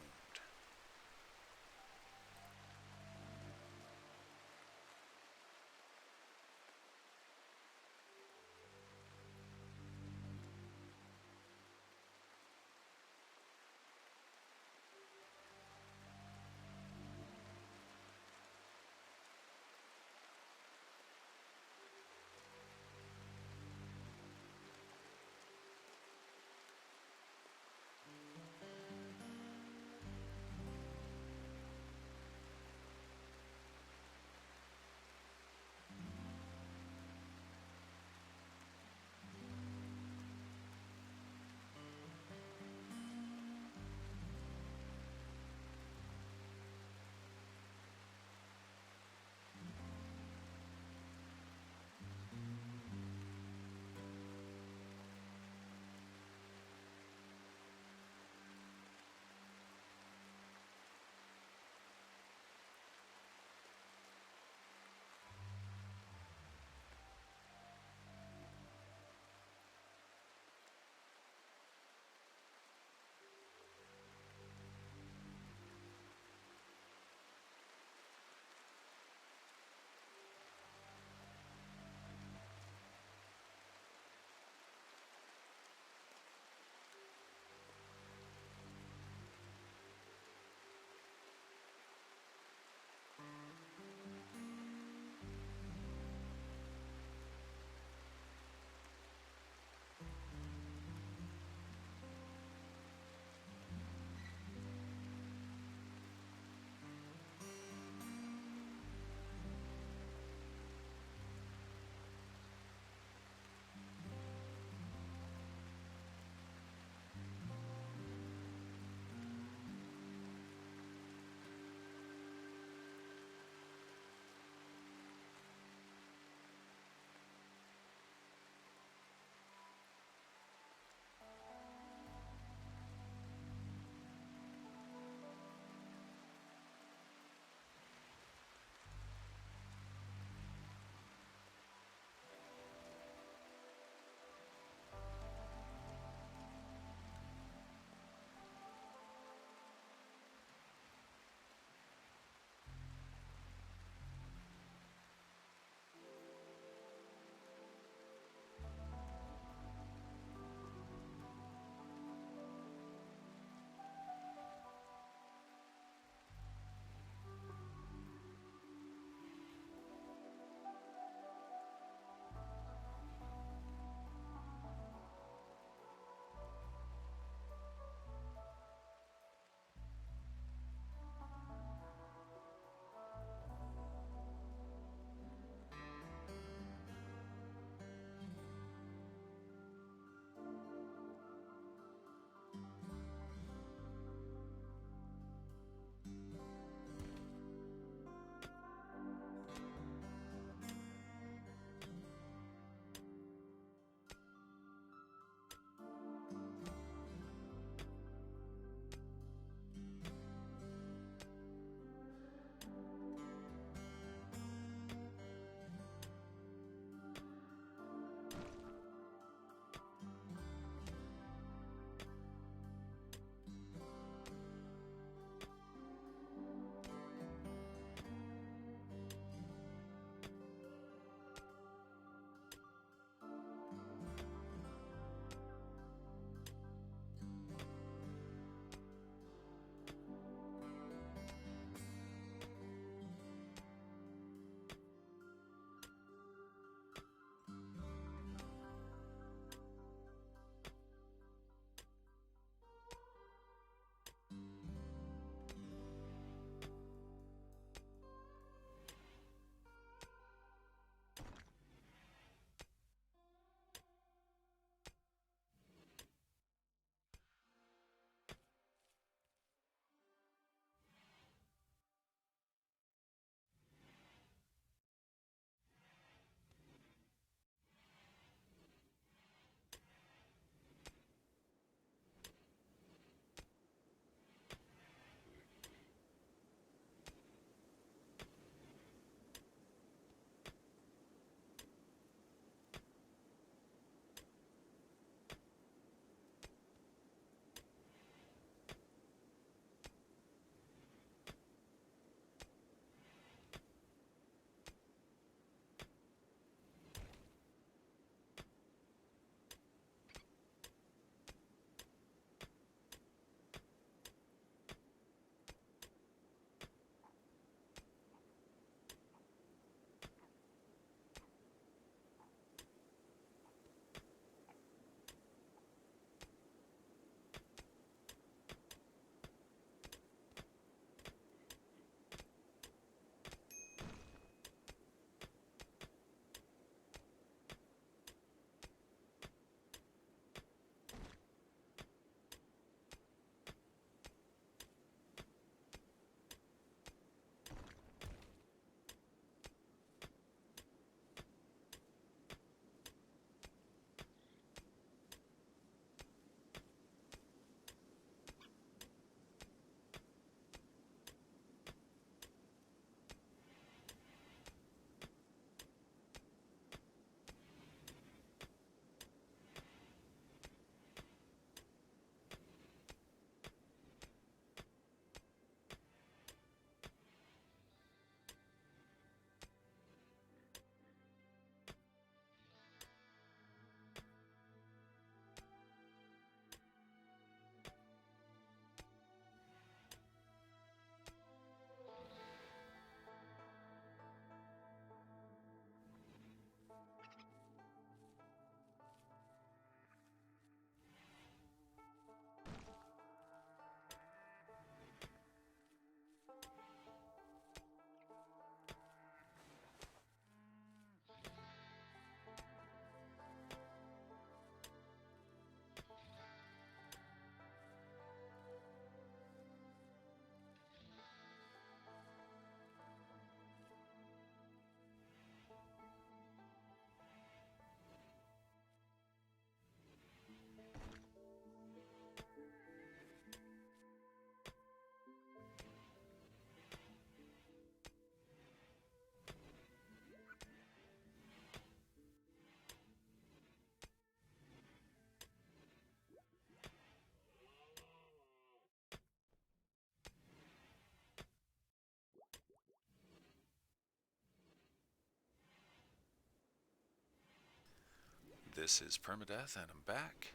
This is Permadeath, and I'm back.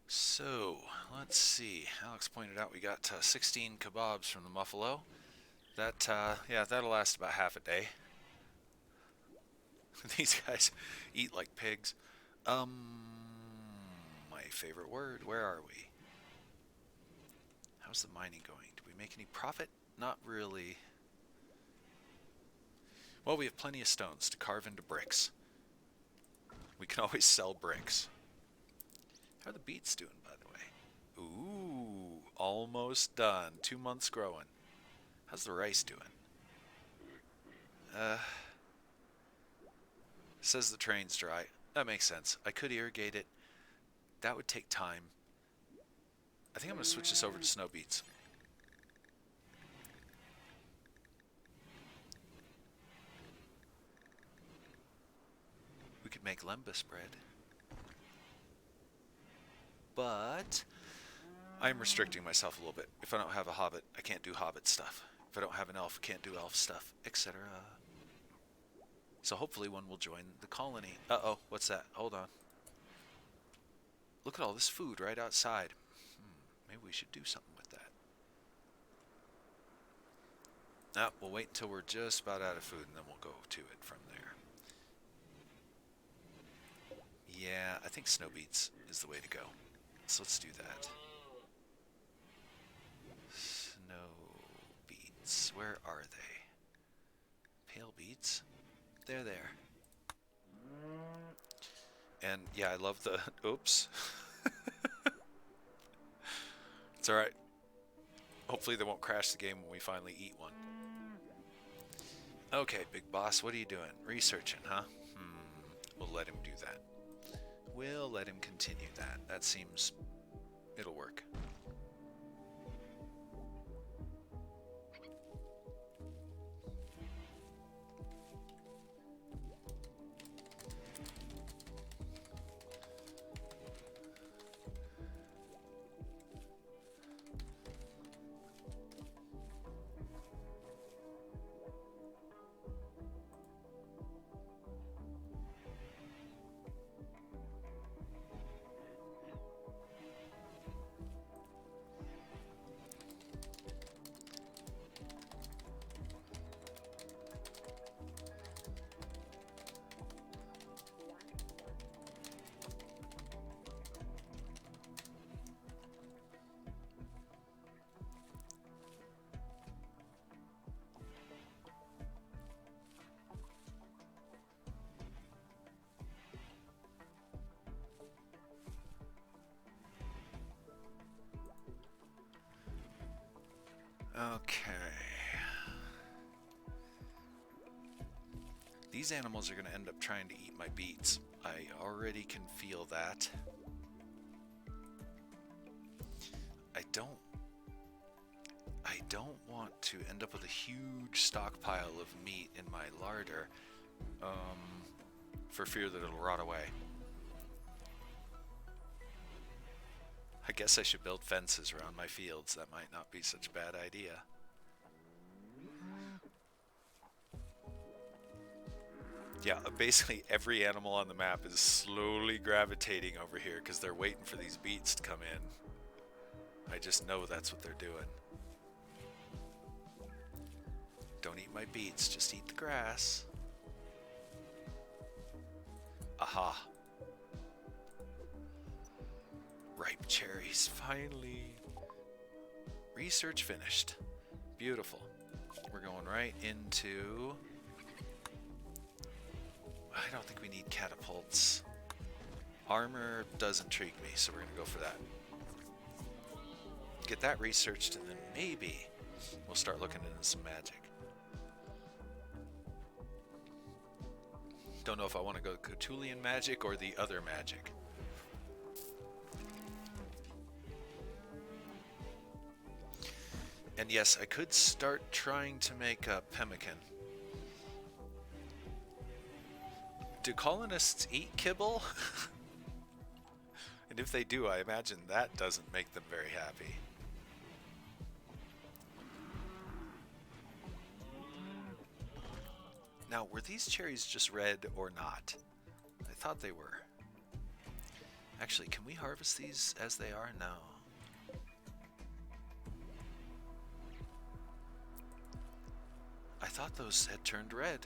So, let's see. Alex pointed out we got 16 kebabs from the Muffalo. Yeah, that'll last about half a day. These guys eat like pigs. My favorite word. Where are we? How's the mining going? Do we make any profit? Not really. Well, we have plenty of stones to carve into bricks. We can always sell bricks. How are the beets doing, by the way? Ooh, almost done. 2 months growing. How's the rice doing? Says the train's dry. That makes sense. I could irrigate it. That would take time. I think I'm going to switch this over to snow beets. We could make lembas bread. But I'm restricting myself a little bit. If I don't have a hobbit, I can't do hobbit stuff. If I don't have an elf, I can't do elf stuff, etc. So hopefully one will join the colony. Uh-oh, what's that? Hold on. Look at all this food right outside. Maybe we should do something with that. Ah, we'll wait until we're just about out of food, and then we'll go to it from there. Yeah, I think snow beets is the way to go. So let's do that. Snow beets. Where are they? Pale beets? They're there. And yeah, I love the... Oops. It's alright. Hopefully they won't crash the game when we finally eat one. Okay, big boss, what are you doing? Researching, huh? We'll let him do that. We'll let him continue that. That seems... it'll work. Okay. These animals are going to end up trying to eat my beets. I already can feel that. I don't want to end up with a huge stockpile of meat in my larder, for fear that it'll rot away. I guess I should build fences around my fields. That might not be such a bad idea. Yeah, basically every animal on the map is slowly gravitating over here because they're waiting for these beets to come in. I just know that's what they're doing. Don't eat my beets, just eat the grass. Aha. Ripe cherries, finally. Research finished. Beautiful. We're going right into... I don't think we need catapults. Armor does intrigue me, so we're going to go for that. Get that researched, and then maybe we'll start looking into some magic. Don't know if I want to go Cthulhian magic or the other magic. And yes, I could start trying to make a pemmican. Do colonists eat kibble? And if they do, I imagine that doesn't make them very happy. Now, were these cherries just red or not? I thought they were. Actually, can we harvest these as they are? No. I thought those had turned red.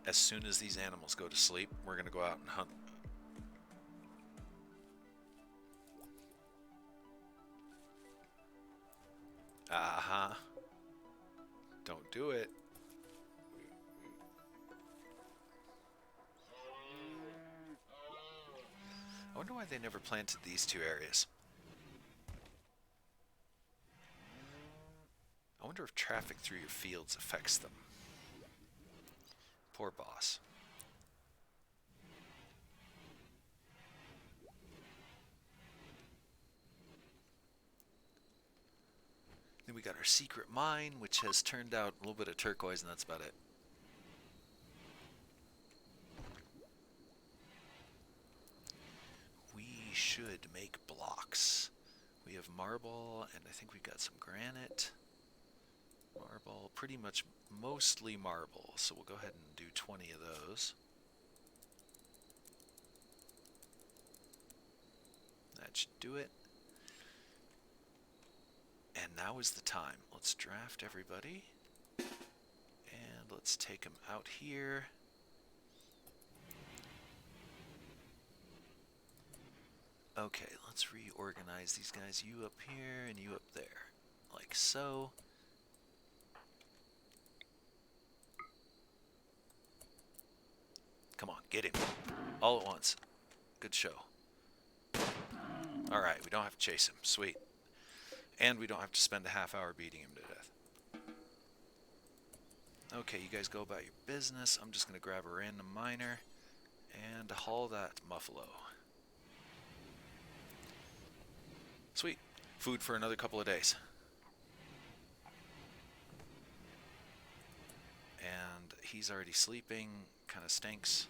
As soon as these animals go to sleep, we're going to go out and hunt. Uh-huh. Don't do it. I wonder why they never planted these two areas. I wonder if traffic through your fields affects them. Poor boss. Then we got our secret mine, which has turned out a little bit of turquoise, and that's about it. We should make blocks. We have marble, and I think we've got some granite. Marble, pretty much mostly marble, so we'll go ahead and do 20 of those. That should do it. And now is the time. Let's draft everybody. And let's take them out here. Okay, let's reorganize these guys. You up here and you up there. Like so. Come on, get him. All at once. Good show. Alright, we don't have to chase him. Sweet. And we don't have to spend a half hour beating him to death. Okay, you guys go about your business. I'm just going to grab a random miner and haul that muffalo. Sweet. Food for another couple of days. And he's already sleeping. Kind of stinks.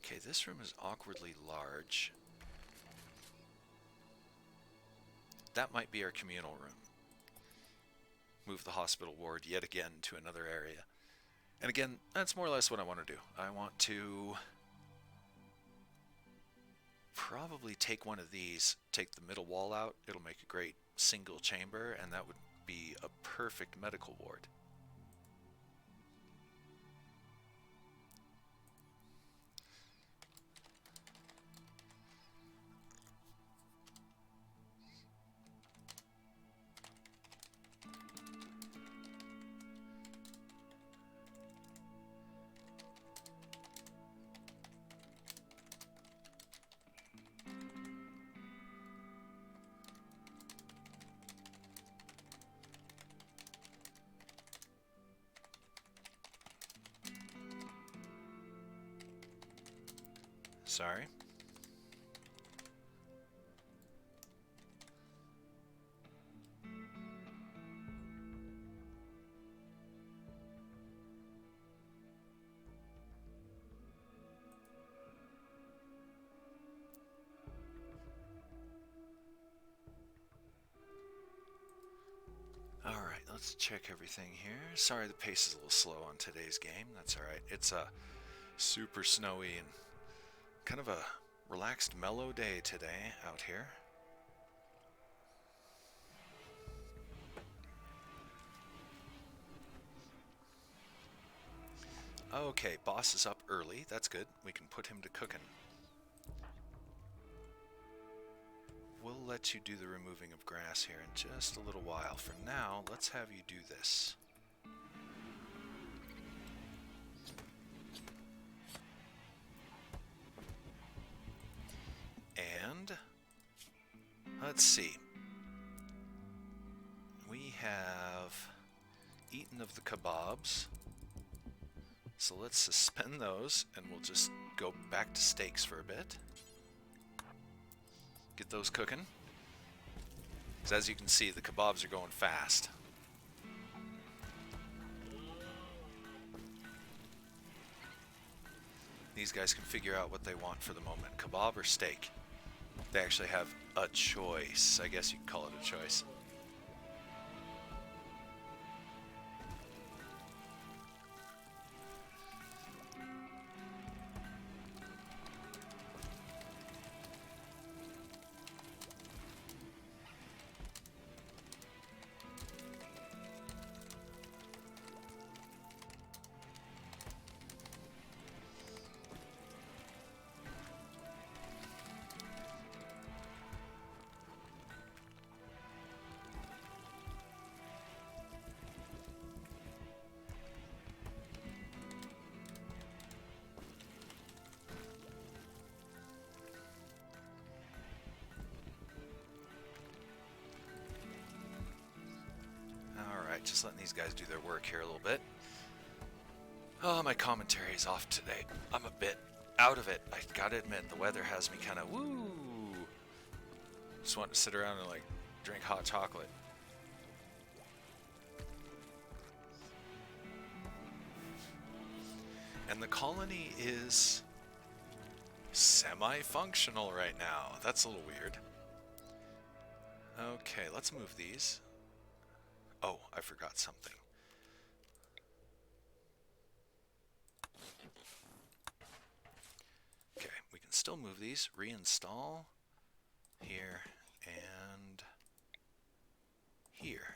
Okay, this room is awkwardly large. That might be our communal room. Move the hospital ward yet again to another area. And again, that's more or less what I want to do. I want to probably take one of these, take the middle wall out. It'll make a great single chamber, and that would be a perfect medical ward. Sorry. All right, let's check everything here. Sorry the pace is a little slow on today's game. That's all right. It's super snowy and kind of a relaxed, mellow day today out here. Okay, boss is up early. That's good. We can put him to cooking. We'll let you do the removing of grass here in just a little while. For now, let's have you do this. And let's see. We have eaten of the kebabs. So let's suspend those and we'll just go back to steaks for a bit. Get those cooking. Because as you can see, the kebabs are going fast. These guys can figure out what they want for the moment. Kebab or steak. They actually have a choice. I guess you could call it a choice. Alright, just letting these guys do their work here a little bit. Oh, my commentary is off today. I'm a bit out of it. I gotta admit, the weather has me kind of woo. Just want to sit around and like drink hot chocolate. And the colony is semi-functional right now. That's a little weird. Okay, let's move these. Oh, I forgot something. Okay, we can still move these. Reinstall here and here.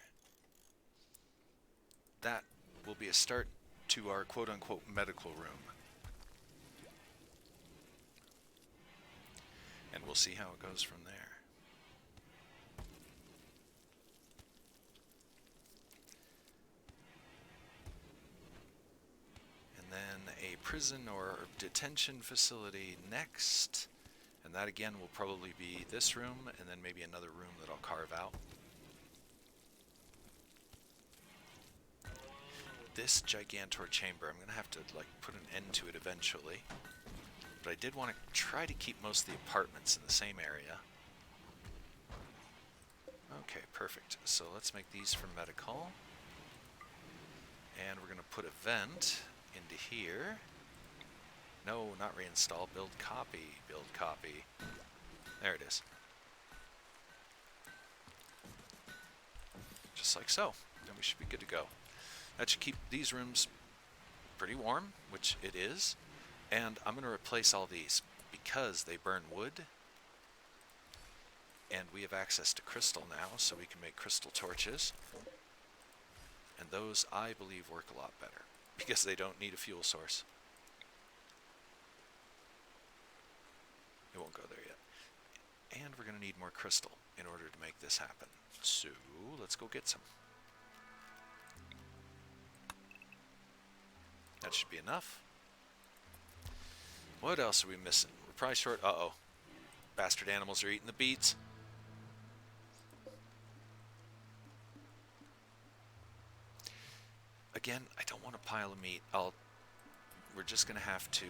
That will be a start to our quote-unquote medical room. And we'll see how it goes from there. And then a prison or detention facility next. And that again will probably be this room, and then maybe another room that I'll carve out. This Gigantor chamber, I'm going to have to like put an end to it eventually. But I did want to try to keep most of the apartments in the same area. Okay, perfect. So let's make these for medical. And we're going to put a vent into here. No, not reinstall. Build copy. Build copy. There it is. Just like so. And we should be good to go. That should keep these rooms pretty warm, which it is. And I'm going to replace all these because they burn wood. And we have access to crystal now, so we can make crystal torches. And those, I believe, work a lot better because they don't need a fuel source. It won't go there yet. And we're going to need more crystal in order to make this happen. So, let's go get some. That should be enough. What else are we missing? We're probably short. Uh-oh. Bastard animals are eating the beets. Again, I don't want a pile of meat. We're just going to have to...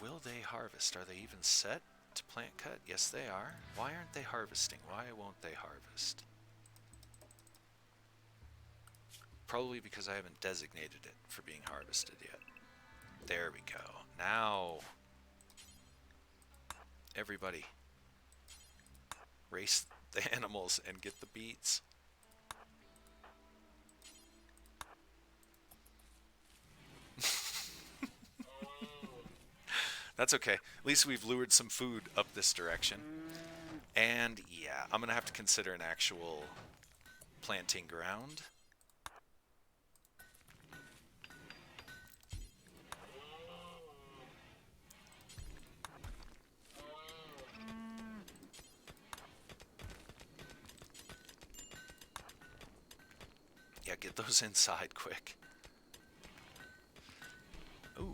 Will they harvest? Are they even set to plant cut? Yes, they are. Why aren't they harvesting? Why won't they harvest? Probably because I haven't designated it for being harvested yet. There we go. Now, everybody, race the animals and get the beets. That's okay. At least we've lured some food up this direction. And yeah, I'm going to have to consider an actual planting ground. Yeah, get those inside quick. Ooh,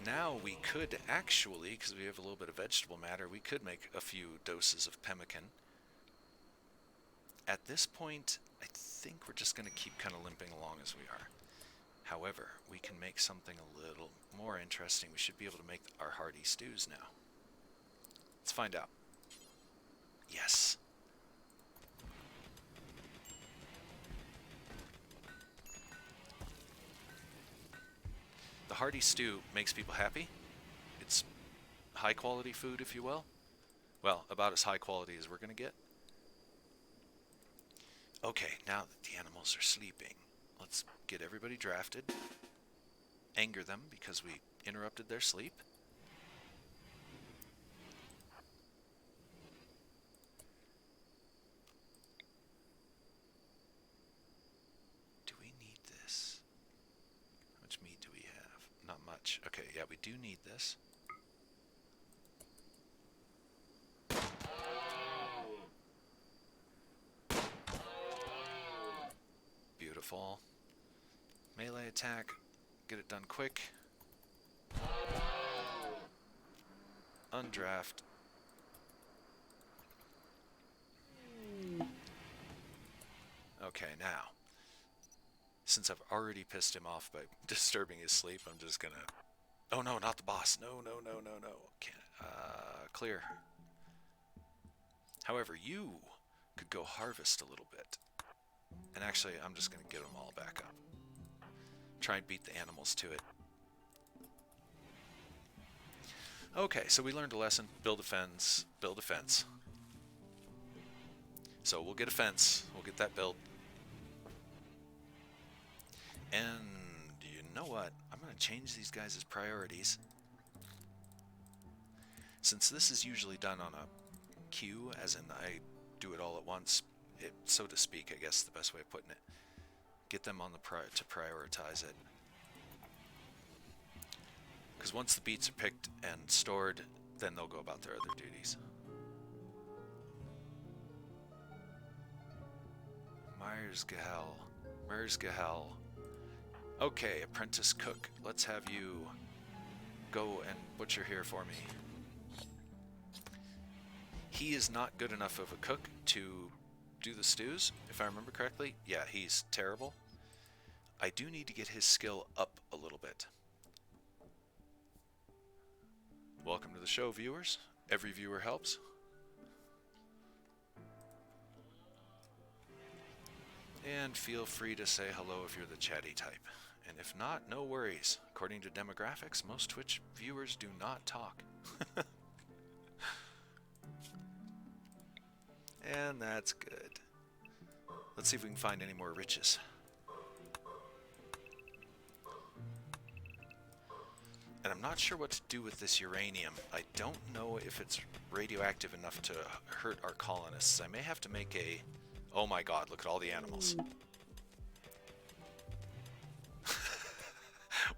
now we could actually, because we have a little bit of vegetable matter, we could make a few doses of pemmican. At this point, I think we're just going to keep kind of limping along as we are. However, we can make something a little more interesting. We should be able to make our hearty stews now. Let's find out. Yes. The hearty stew makes people happy. It's high quality food, if you will. Well, about as high quality as we're going to get. Okay, now that the animals are sleeping, let's get everybody drafted. Anger them because we interrupted their sleep. Do we need this? How much meat do we have? Not much. Okay, yeah, we do need this. Beautiful. Melee attack. Get it done quick. Undraft. Okay, now, since I've already pissed him off by disturbing his sleep, I'm just gonna... Oh no, not the boss. No, no, no, no, no. Can't. Clear. However, you could go harvest a little bit. And actually, I'm just gonna get them all back up. Try and beat the animals to it. Okay, so we learned a lesson. Build a fence. Build a fence. So we'll get a fence. We'll get that built. And you know what? I'm going to change these guys' priorities. Since this is usually done on a queue, as in I do it all at once, so to speak, I guess the best way of putting it. Get them on the to prioritize it. Because once the beets are picked and stored, then they'll go about their other duties. Merzgehel. Okay, apprentice cook. Let's have you go and butcher here for me. He is not good enough of a cook to do the stews, if I remember correctly. Yeah, he's terrible. I do need to get his skill up a little bit. Welcome to the show, viewers. Every viewer helps. And feel free to say hello if you're the chatty type. And if not, no worries. According to demographics, most Twitch viewers do not talk. And that's good. Let's see if we can find any more riches. And I'm not sure what to do with this uranium. I don't know if it's radioactive enough to hurt our colonists. I may have to make a... Oh my god, look at all the animals.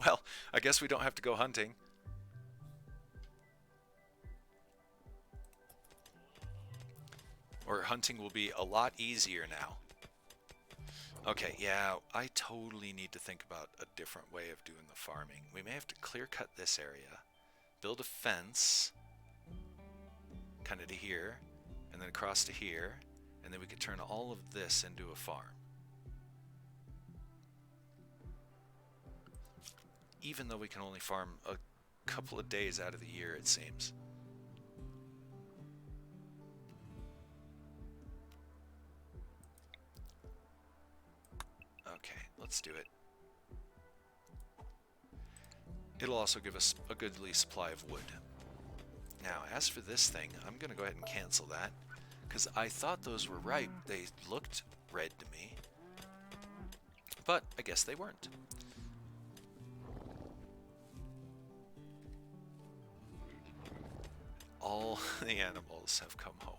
Well, I guess we don't have to go hunting. Or hunting will be a lot easier now. Okay, yeah, I totally need to think about a different way of doing the farming. We may have to clear cut this area, build a fence, kind of to here, and then across to here, and then we could turn all of this into a farm. Even though we can only farm a couple of days out of the year, it seems. Okay, let's do it. It'll also give us a goodly supply of wood. Now, as for this thing, I'm going to go ahead and cancel that, because I thought those were ripe. They looked red to me, but I guess they weren't. All the animals have come home.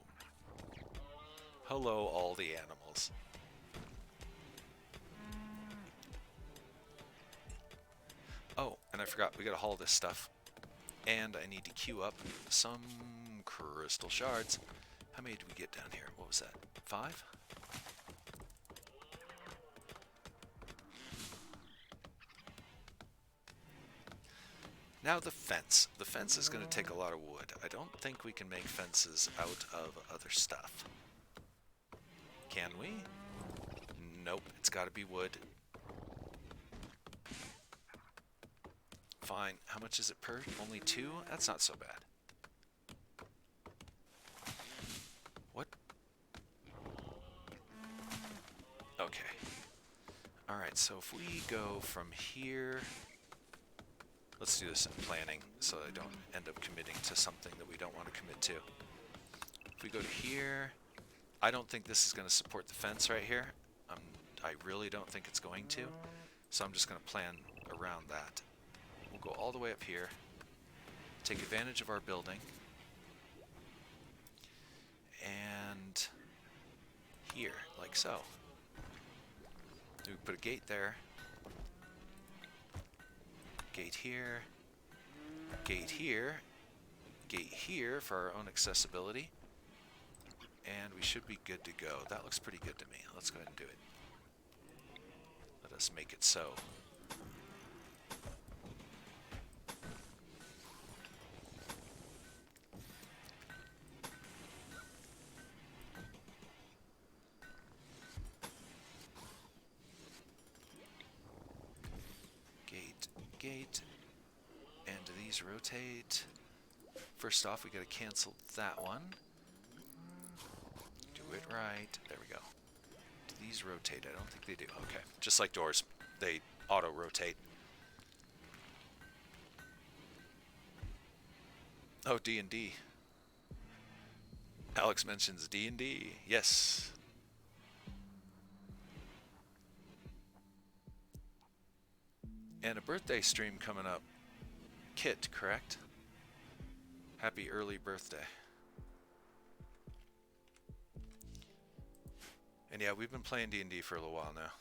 Hello, all the animals. Oh, and I forgot, we gotta haul this stuff. And I need to queue up some crystal shards. How many did we get down here? What was that? 5? Now the fence. The fence is going to take a lot of wood. I don't think we can make fences out of other stuff. Can we? Nope, it's got to be wood. Fine. How much is it per? Only 2? That's not so bad. What? Okay. Alright, so if we go from here... Let's do this in planning so I don't end up committing to something that we don't want to commit to. If we go to here... I don't think this is going to support the fence right here. I really don't think it's going to. So I'm just going to plan around that. We'll go all the way up here. Take advantage of our building. And here, like so. We put a gate there. Gate here. Gate here. Gate here for our own accessibility. And we should be good to go. That looks pretty good to me. Let's go ahead and do it. Let us make it so. gate. And do these rotate? First off, we gotta cancel that one. Do it right. There we go. Do these rotate? I don't think they do. Okay. Just like doors, they auto-rotate. Oh, D&D. Alex mentions D&D. Yes. And a birthday stream coming up. Kit, correct? Happy early birthday. And yeah, we've been playing D&D for a little while now.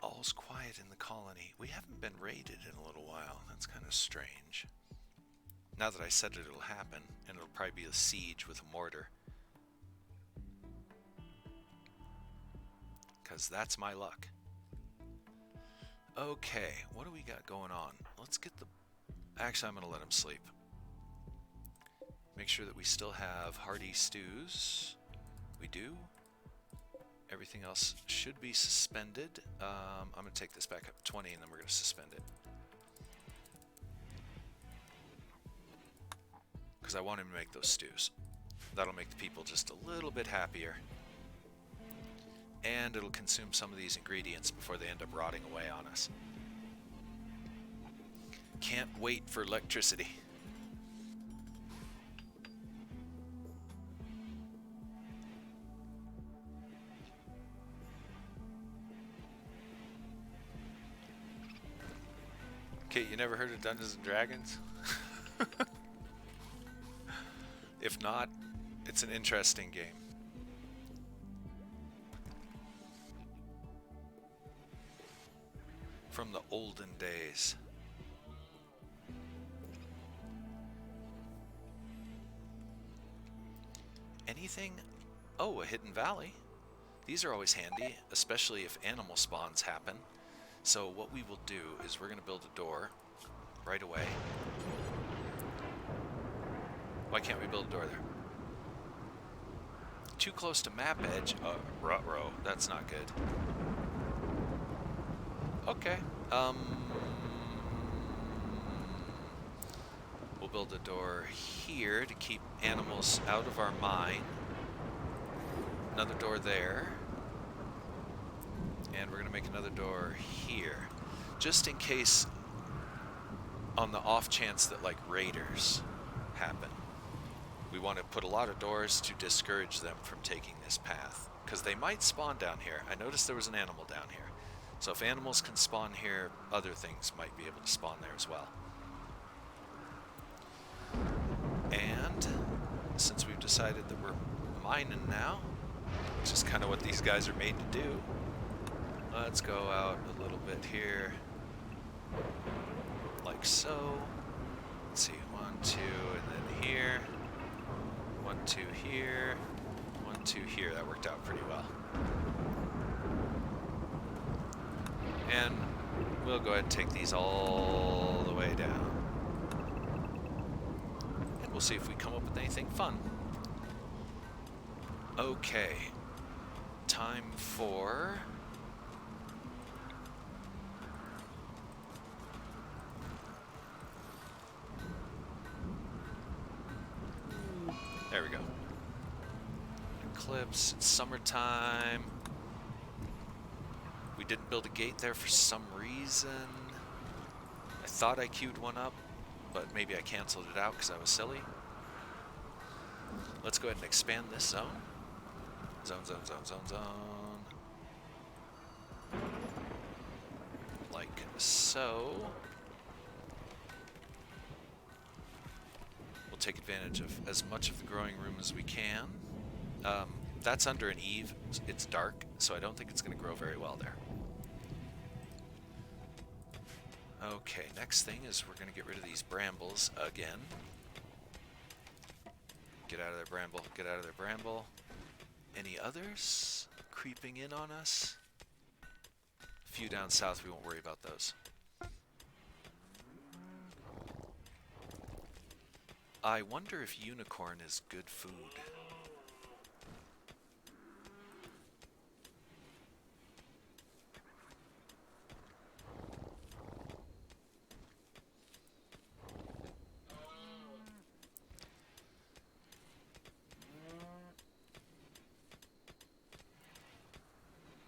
All's quiet in the colony. We haven't been raided in a little while. That's kind of strange. Now that I said it, it'll happen, and it'll probably be a siege with a mortar. Because that's my luck. Okay, what do we got going on? Let's get the... Actually, I'm going to let him sleep. Make sure that we still have hearty stews. We do. Everything else should be suspended. I'm going to take this back up to 20 and then we're going to suspend it. Because I want him to make those stews. That'll make the people just a little bit happier. And it'll consume some of these ingredients before they end up rotting away on us. Can't wait for electricity. Kate, you never heard of Dungeons & Dragons? If not, it's an interesting game. From the olden days. Anything? Oh, a hidden valley. These are always handy, especially if animal spawns happen. So what we will do is we're going to build a door right away. Why can't we build a door there? Too close to map edge. Ruh-roh. That's not good. Okay. We'll build a door here to keep animals out of our mine. Another door there. And we're going to make another door here. Just in case, on the off chance that, like, raiders happen. We want to put a lot of doors to discourage them from taking this path. Because they might spawn down here. I noticed there was an animal down here. So if animals can spawn here, other things might be able to spawn there as well. And since we've decided that we're mining now, which is kind of what these guys are made to do, let's go out a little bit here, like so. Let's see, 1, 2, and then here. 1, 2 here. 1, 2 here. That worked out pretty well. And we'll go ahead and take these all the way down. And we'll see if we come up with anything fun. Okay. Time for... There we go. Eclipse, it's summertime. We didn't build a gate there for some reason. I thought I queued one up, but maybe I canceled it out because I was silly. Let's go ahead and expand this zone. Zone, zone, zone, zone, zone. Like so. We'll take advantage of as much of the growing room as we can. That's under an eave. It's dark, so I don't think it's going to grow very well there. Okay, next thing is we're going to get rid of these brambles again. Get out of there, Bramble. Get out of there, Bramble. Any others creeping in on us? A few down south, we won't worry about those. I wonder if unicorn is good food.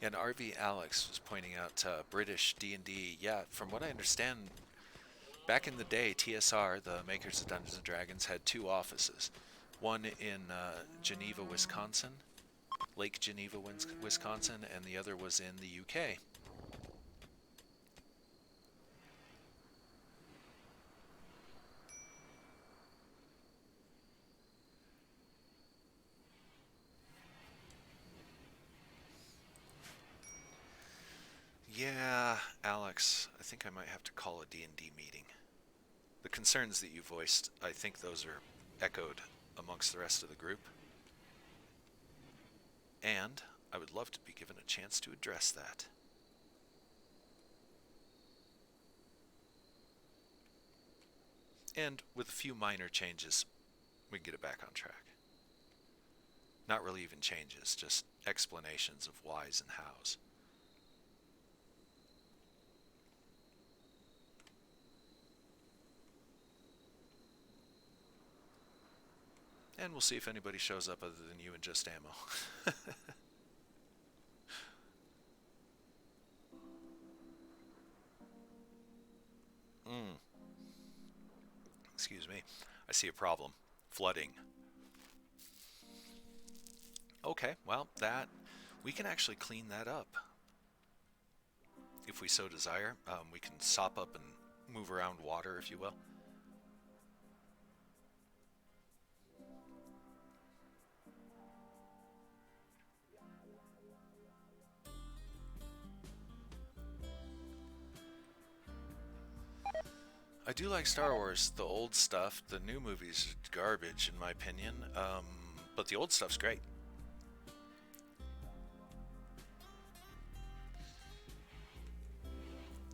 And RV Alex was pointing out British D&D. Yeah, from what I understand, back in the day, TSR, the makers of Dungeons & Dragons, had two offices. One in Geneva, Wisconsin, Lake Geneva, Wisconsin, and the other was in the UK. Yeah, Alex, I think I might have to call a D&D meeting. The concerns that you voiced, I think those are echoed amongst the rest of the group. And I would love to be given a chance to address that. And with a few minor changes, we can get it back on track. Not really even changes, just explanations of whys and hows. And we'll see if anybody shows up other than you and just ammo. Excuse me. I see a problem. Flooding. Okay, well, we can actually clean that up. If we so desire, we can sop up and move around water, if you will. I do like Star Wars, the old stuff. The new movies are garbage, in my opinion, but the old stuff's great.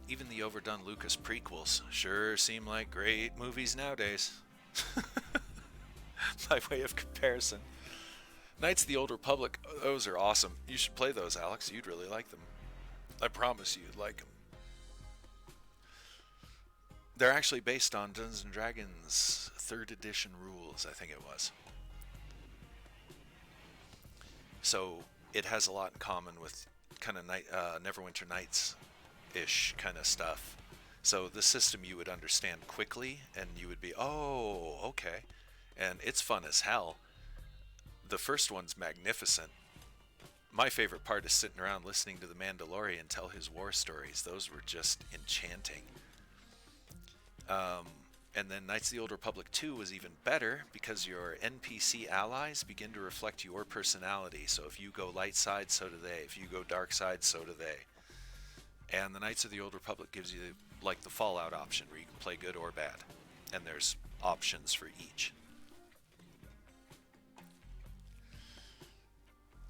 Even the overdone Lucas prequels sure seem like great movies nowadays. By way of comparison. Knights of the Old Republic, those are awesome. You should play those, Alex. You'd really like them. I promise you'd like them. They're actually based on Dungeons & Dragons 3rd edition rules, I think it was. So it has a lot in common with kind of Neverwinter Nights-ish kind of stuff. So the system you would understand quickly, and you would be, oh, okay. And it's fun as hell. The first one's magnificent. My favorite part is sitting around listening to the Mandalorian tell his war stories. Those were just enchanting. And then Knights of the Old Republic 2 was even better because your NPC allies begin to reflect your personality. So if you go light side, so do they. If you go dark side, so do they. And the Knights of the Old Republic gives you like the Fallout option where you can play good or bad. And there's options for each.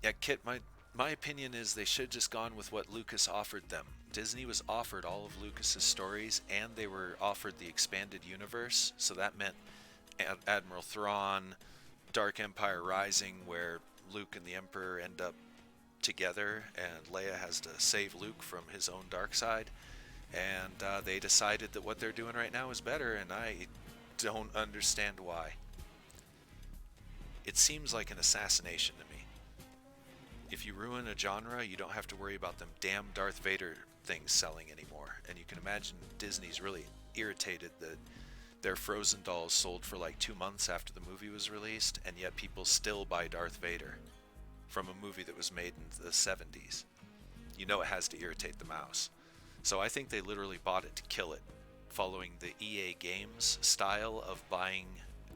Yeah, Kit, my opinion is they should have just gone with what Lucas offered them. Disney was offered all of Lucas's stories, and they were offered the expanded universe, so that meant Admiral Thrawn, Dark Empire Rising, where Luke and the Emperor end up together, and Leia has to save Luke from his own dark side, and they decided that what they're doing right now is better, and I don't understand why. It seems like an assassination to me. If you ruin a genre, you don't have to worry about them damn Darth Vader things selling anymore. And you can imagine Disney's really irritated that their Frozen dolls sold for like 2 months after the movie was released, and yet people still buy Darth Vader from a movie that was made in the 70s. You know it has to irritate the mouse. So I think they literally bought it to kill it, following the EA Games style of buying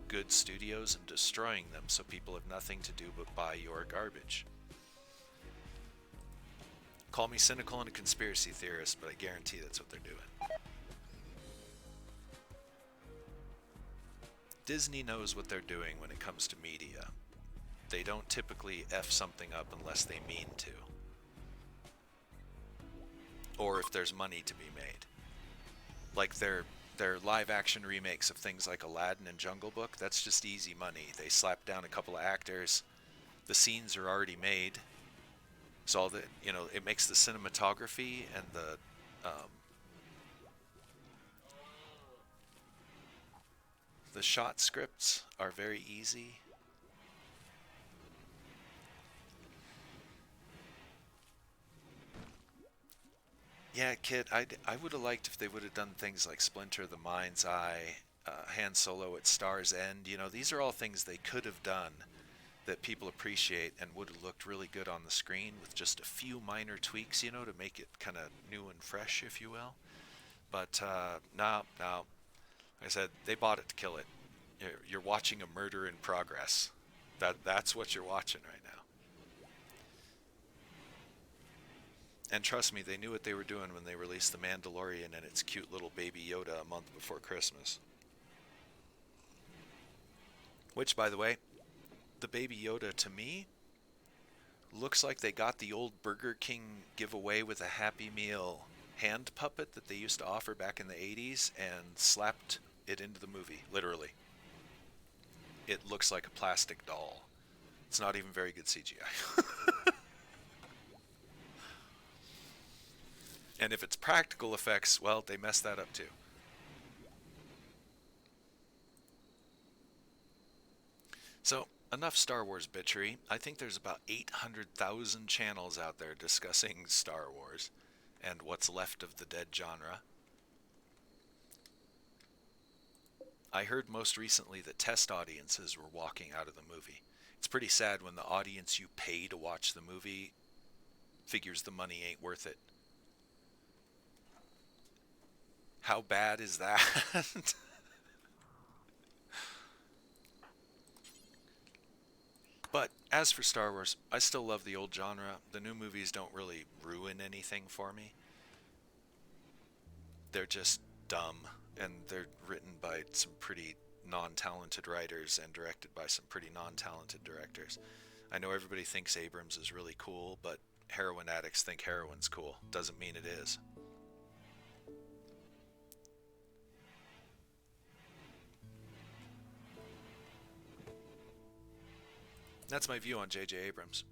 good studios and destroying them so people have nothing to do but buy your garbage. Call me cynical and a conspiracy theorist, but I guarantee that's what they're doing. Disney knows what they're doing when it comes to media. They don't typically F something up unless they mean to, or if there's money to be made. Like their live action remakes of things like Aladdin and Jungle Book, that's just easy money. They slap down a couple of actors, the scenes are already made, so all the, it makes the cinematography and the shot scripts are very easy. Yeah, Kit, I would have liked if they would have done things like Splinter, The Mind's Eye, Han Solo at Star's End. These are all things they could have done that people appreciate and would have looked really good on the screen with just a few minor tweaks, to make it kind of new and fresh, if you will. But no, no. Like I said, they bought it to kill it. You're watching a murder in progress. That's what you're watching right now. And trust me, they knew what they were doing when they released The Mandalorian and its cute little baby Yoda a month before Christmas. Which, by the way, the baby Yoda to me looks like they got the old Burger King giveaway with a Happy Meal hand puppet that they used to offer back in the 80s and slapped it into the movie, literally. It looks like a plastic doll. It's not even very good CGI. And if it's practical effects, well, they messed that up too. So, enough Star Wars bitchery. I think there's about 800,000 channels out there discussing Star Wars and what's left of the dead genre. I heard most recently that test audiences were walking out of the movie. It's pretty sad when the audience you pay to watch the movie figures the money ain't worth it. How bad is that? But as for Star Wars, I still love the old genre. The new movies don't really ruin anything for me. They're just dumb, and they're written by some pretty non-talented writers and directed by some pretty non-talented directors. I know everybody thinks Abrams is really cool, but heroin addicts think heroin's cool. Doesn't mean it is. That's my view on J.J. Abrams.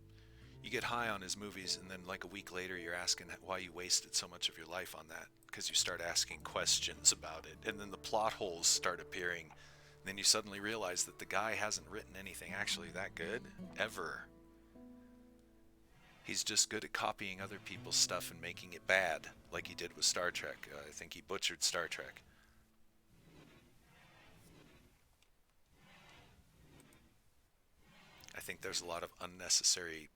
You get high on his movies, and then like a week later, you're asking why you wasted so much of your life on that, because you start asking questions about it, and then the plot holes start appearing. And then you suddenly realize that the guy hasn't written anything actually that good, ever. He's just good at copying other people's stuff and making it bad, like he did with Star Trek. I think he butchered Star Trek. I think there's a lot of unnecessary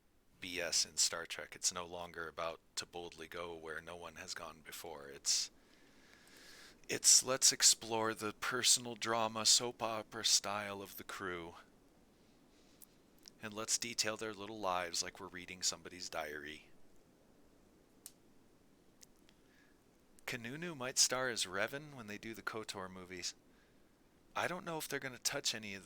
BS in Star Trek. It's no longer about to boldly go where no one has gone before. It's let's explore the personal drama soap opera style of the crew, and let's detail their little lives like we're reading somebody's diary. Kanunu might star as Revan when they do the KOTOR movies. I don't know if they're going to touch any of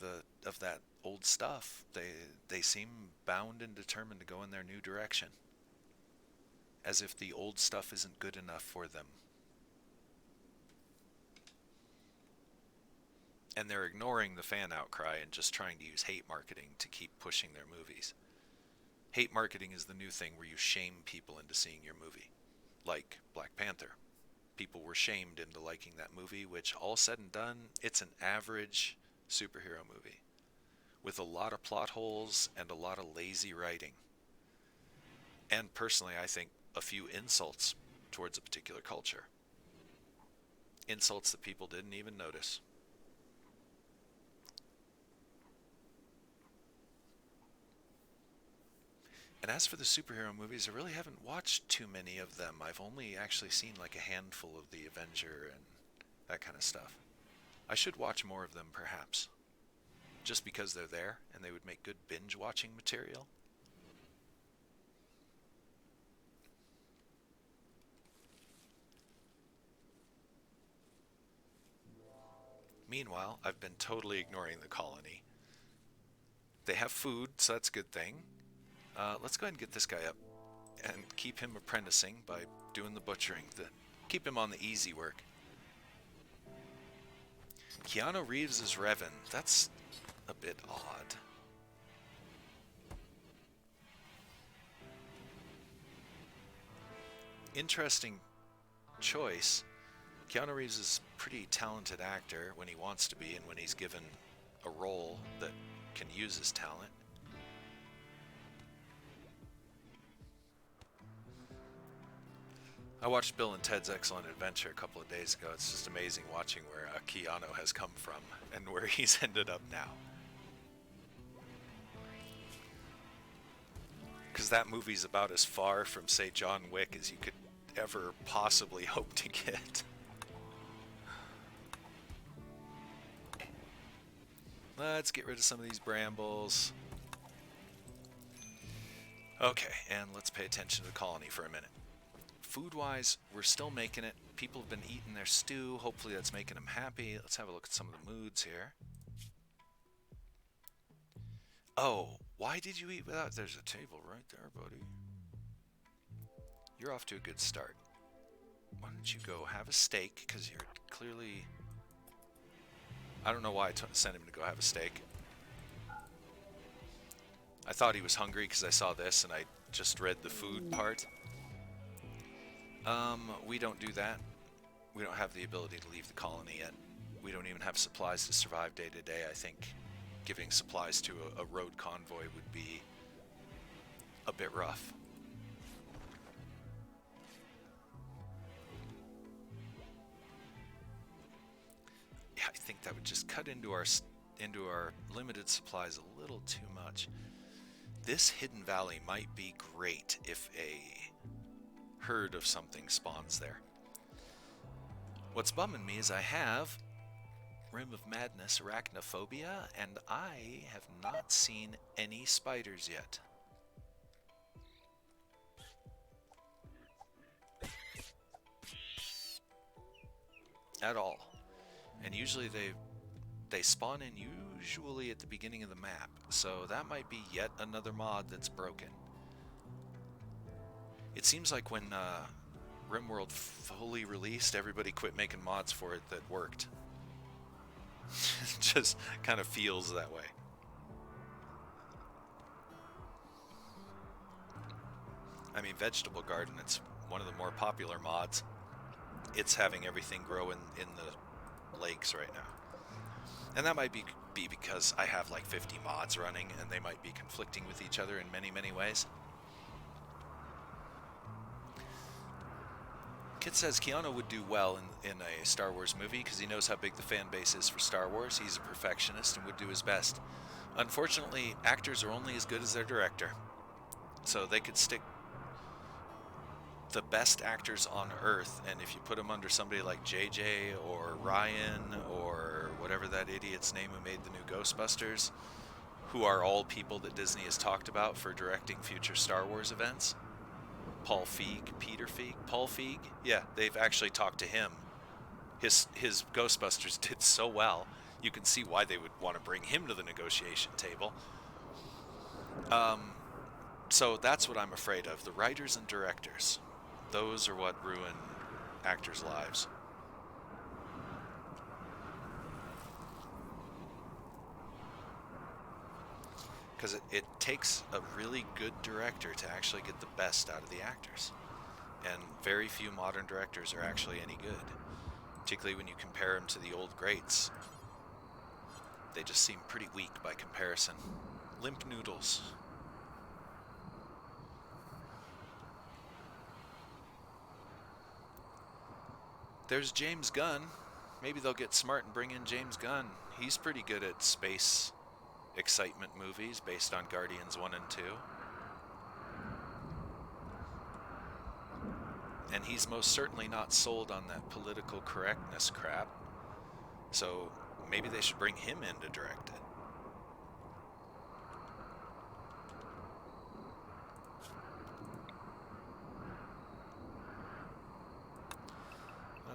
that old stuff. They seem bound and determined to go in their new direction, as if the old stuff isn't good enough for them. And they're ignoring the fan outcry and just trying to use hate marketing to keep pushing their movies. Hate marketing is the new thing where you shame people into seeing your movie. Like Black Panther. People were shamed into liking that movie, which all said and done, it's an average superhero movie with a lot of plot holes and a lot of lazy writing. And personally, I think a few insults towards a particular culture. Insults that people didn't even notice. And as for the superhero movies, I really haven't watched too many of them. I've only actually seen like a handful of the Avenger and that kind of stuff. I should watch more of them, perhaps. Just because they're there and they would make good binge watching material. Meanwhile, I've been totally ignoring the colony. They have food, so that's a good thing. Let's go ahead and get this guy up and keep him apprenticing by doing the butchering. Keep him on the easy work. Keanu Reeves is Revan. That's a bit odd. Interesting choice. Keanu Reeves is a pretty talented actor when he wants to be and when he's given a role that can use his talent. I watched Bill and Ted's Excellent Adventure a couple of days ago. It's just amazing watching where Keanu has come from and where he's ended up now. Because that movie's about as far from, say, John Wick as you could ever possibly hope to get. Let's get rid of some of these brambles. Okay, and let's pay attention to the colony for a minute. Food-wise, we're still making it. People have been eating their stew. Hopefully that's making them happy. Let's have a look at some of the moods here. Oh, why did you eat without? There's a table right there, buddy. You're off to a good start. Why don't you go have a steak, because you're clearly... I don't know why I sent him to go have a steak. I thought he was hungry because I saw this and I just read the food part. We don't do that. We don't have the ability to leave the colony yet. We don't even have supplies to survive day to day. I think giving supplies to a road convoy would be a bit rough. Yeah, I think that would just cut into our limited supplies a little too much. This hidden valley might be great if a herd of something spawns there. What's bumming me is I have Rim of Madness Arachnophobia, and I have not seen any spiders yet. At all. And usually they spawn in usually at the beginning of the map, so that might be yet another mod that's broken. It seems like when RimWorld fully released, everybody quit making mods for it that worked. It just kind of feels that way. I mean, Vegetable Garden, it's one of the more popular mods. It's having everything grow in the lakes right now. And that might be because I have like 50 mods running and they might be conflicting with each other in many, many ways. Kit says Keanu would do well in a Star Wars movie because he knows how big the fan base is for Star Wars. He's a perfectionist and would do his best. Unfortunately, actors are only as good as their director. So they could stick the best actors on Earth, and if you put them under somebody like JJ or Ryan or whatever that idiot's name who made the new Ghostbusters, who are all people that Disney has talked about for directing future Star Wars events, Paul Feig, yeah, they've actually talked to him. His Ghostbusters did so well, you can see why they would want to bring him to the negotiation table. So that's what I'm afraid of, the writers and directors. Those are what ruin actors' lives. Because it takes a really good director to actually get the best out of the actors. And very few modern directors are actually any good. Particularly when you compare them to the old greats. They just seem pretty weak by comparison. Limp noodles. There's James Gunn. Maybe they'll get smart and bring in James Gunn. He's pretty good at space excitement movies based on Guardians 1 and 2. And he's most certainly not sold on that political correctness crap. So maybe they should bring him in to direct it.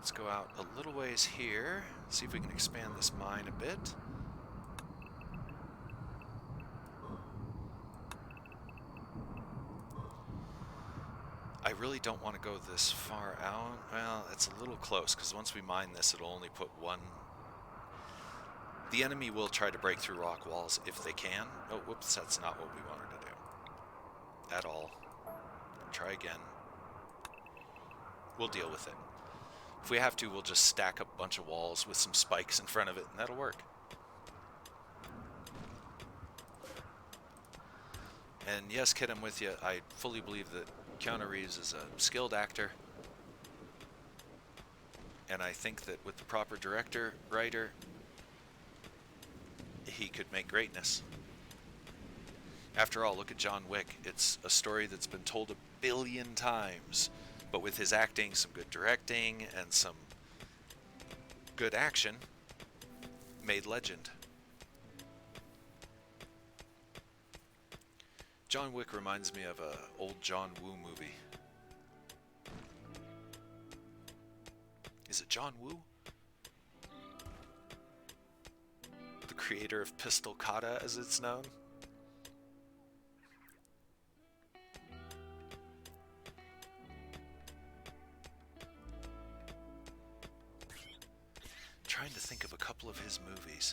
let's go out a little ways here, see if we can expand this mine a bit. I really don't want to go this far out. Well, it's a little close, because once we mine this, it'll only put one... The enemy will try to break through rock walls if they can. Oh, whoops, that's not what we wanted to do. At all. Try again. We'll deal with it. If we have to, we'll just stack up a bunch of walls with some spikes in front of it, and that'll work. And yes, kid, I'm with you. I fully believe that Keanu Reeves is a skilled actor. And I think that with the proper director, writer, he could make greatness. After all, look at John Wick. It's a story that's been told a billion times, but with his acting, some good directing, and some good action, made legend. John Wick reminds me of an old John Woo movie. Is it John Woo? The creator of Pistol Kata, as it's known. Trying to think of a couple of his movies.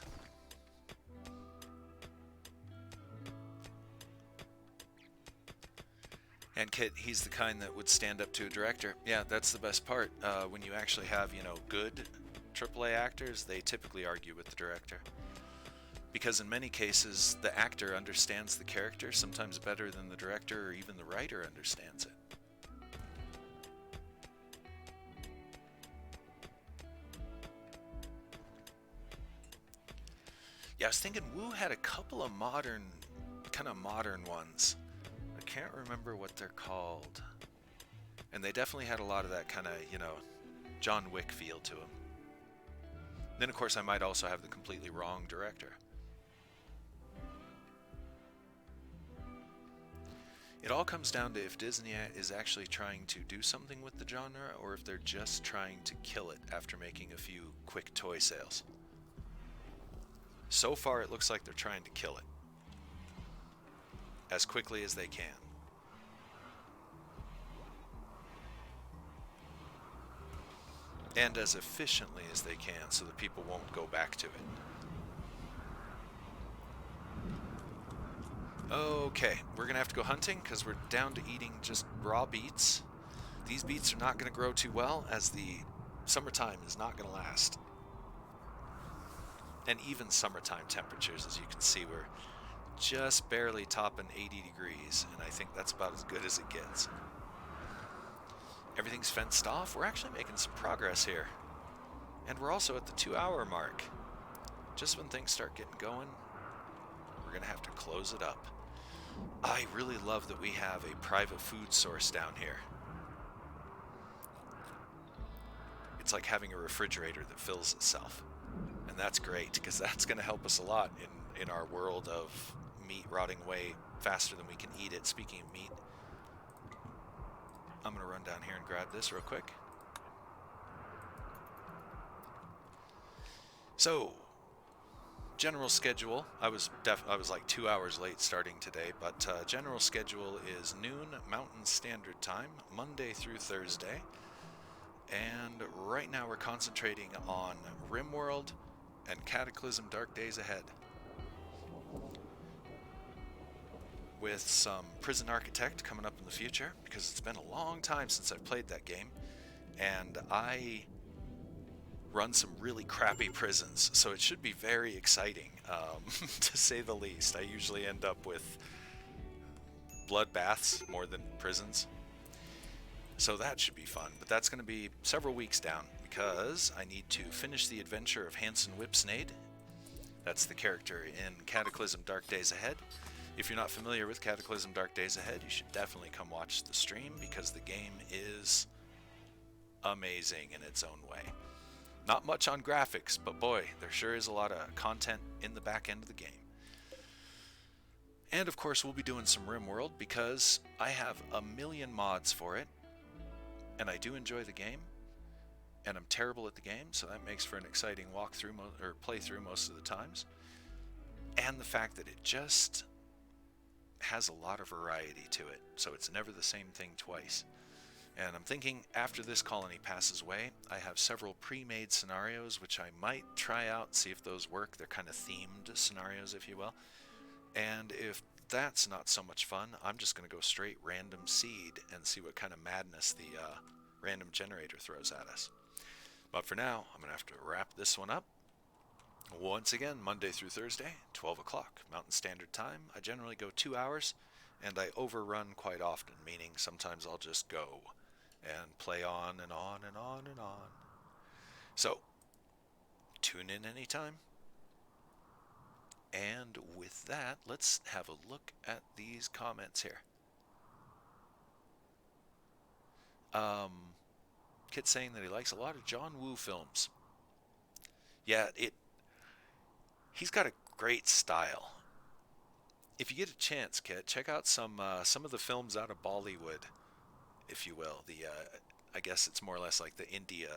And Kit, he's the kind that would stand up to a director. Yeah, that's the best part. When you actually have, you know, good AAA actors, they typically argue with the director. Because in many cases, the actor understands the character sometimes better than the director or even the writer understands it. Yeah, I was thinking Wu had a couple of modern, kind of modern ones. I can't remember what they're called. And they definitely had a lot of that kind of, you know, John Wick feel to them. Then, of course, I might also have the completely wrong director. It all comes down to if Disney is actually trying to do something with the genre or if they're just trying to kill it after making a few quick toy sales. So far, it looks like they're trying to kill it as quickly as they can. And as efficiently as they can so that people won't go back to it. Okay, we're going to have to go hunting because we're down to eating just raw beets. These beets are not going to grow too well as the summertime is not going to last. And even summertime temperatures, as you can see, we're just barely topping 80 degrees, and I think that's about as good as it gets. Everything's fenced off. We're actually making some progress here. And we're also at the 2-hour mark. Just when things start getting going, we're going to have to close it up. I really love that we have a private food source down here. It's like having a refrigerator that fills itself. And that's great, because that's going to help us a lot in our world of meat rotting away faster than we can eat it. Speaking of meat, I'm going to run down here and grab this real quick. So, general schedule. I was like 2 hours late starting today, but general schedule is noon Mountain Standard Time, Monday through Thursday. And right now we're concentrating on RimWorld and Cataclysm Dark Days Ahead. With some Prison Architect coming up in the future, because it's been a long time since I've played that game, and I run some really crappy prisons, so it should be very exciting, to say the least. I usually end up with bloodbaths more than prisons, so that should be fun, but that's going to be several weeks down, because I need to finish the adventure of Hanson Whipsnade. That's the character in Cataclysm Dark Days Ahead. If you're not familiar with Cataclysm Dark Days Ahead, you should definitely come watch the stream, because the game is amazing in its own way. Not much on graphics, but boy, there sure is a lot of content in the back end of the game. And of course, we'll be doing some RimWorld, because I have a million mods for it, and I do enjoy the game. and I'm terrible at the game, so that makes for an exciting walkthrough or playthrough most of the times. And the fact that it just has a lot of variety to it, so it's never the same thing twice. And I'm thinking after this colony passes away, I have several pre-made scenarios which I might try out, see if those work. They're kind of themed scenarios, if you will. And if that's not so much fun, I'm just going to go straight random seed and see what kind of madness the random generator throws at us. But for now, I'm going to have to wrap this one up. Once again, Monday through Thursday, 12 o'clock Mountain Standard Time. I generally go 2 hours, and I overrun quite often, meaning sometimes I'll just go and play on and on and on and on. So, tune in anytime. And with that, let's have a look at these comments here. Kit saying that he likes a lot of John Woo films. Yeah, he's got a great style. If you get a chance, Kit, check out some of the films out of Bollywood, if you will. I guess it's more or less like the India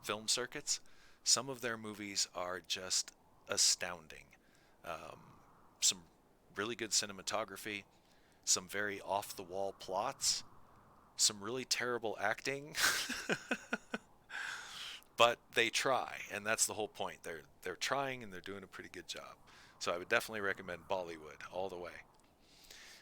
film circuits. Some of their movies are just astounding. Um, some really good cinematography, some very off the wall plots, some really terrible acting. But they try, and that's the whole point. They're trying and they're doing a pretty good job. So I would definitely recommend Bollywood all the way.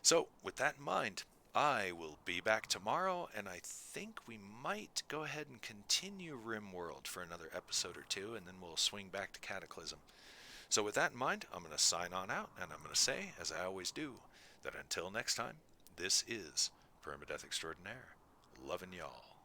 So with that in mind, I will be back tomorrow, and I think we might go ahead and continue RimWorld for another episode or two, and then we'll swing back to Cataclysm. So with that in mind, I'm going to sign on out, and I'm going to say, as I always do, that until next time, this is Permadeath Extraordinaire. Loving y'all.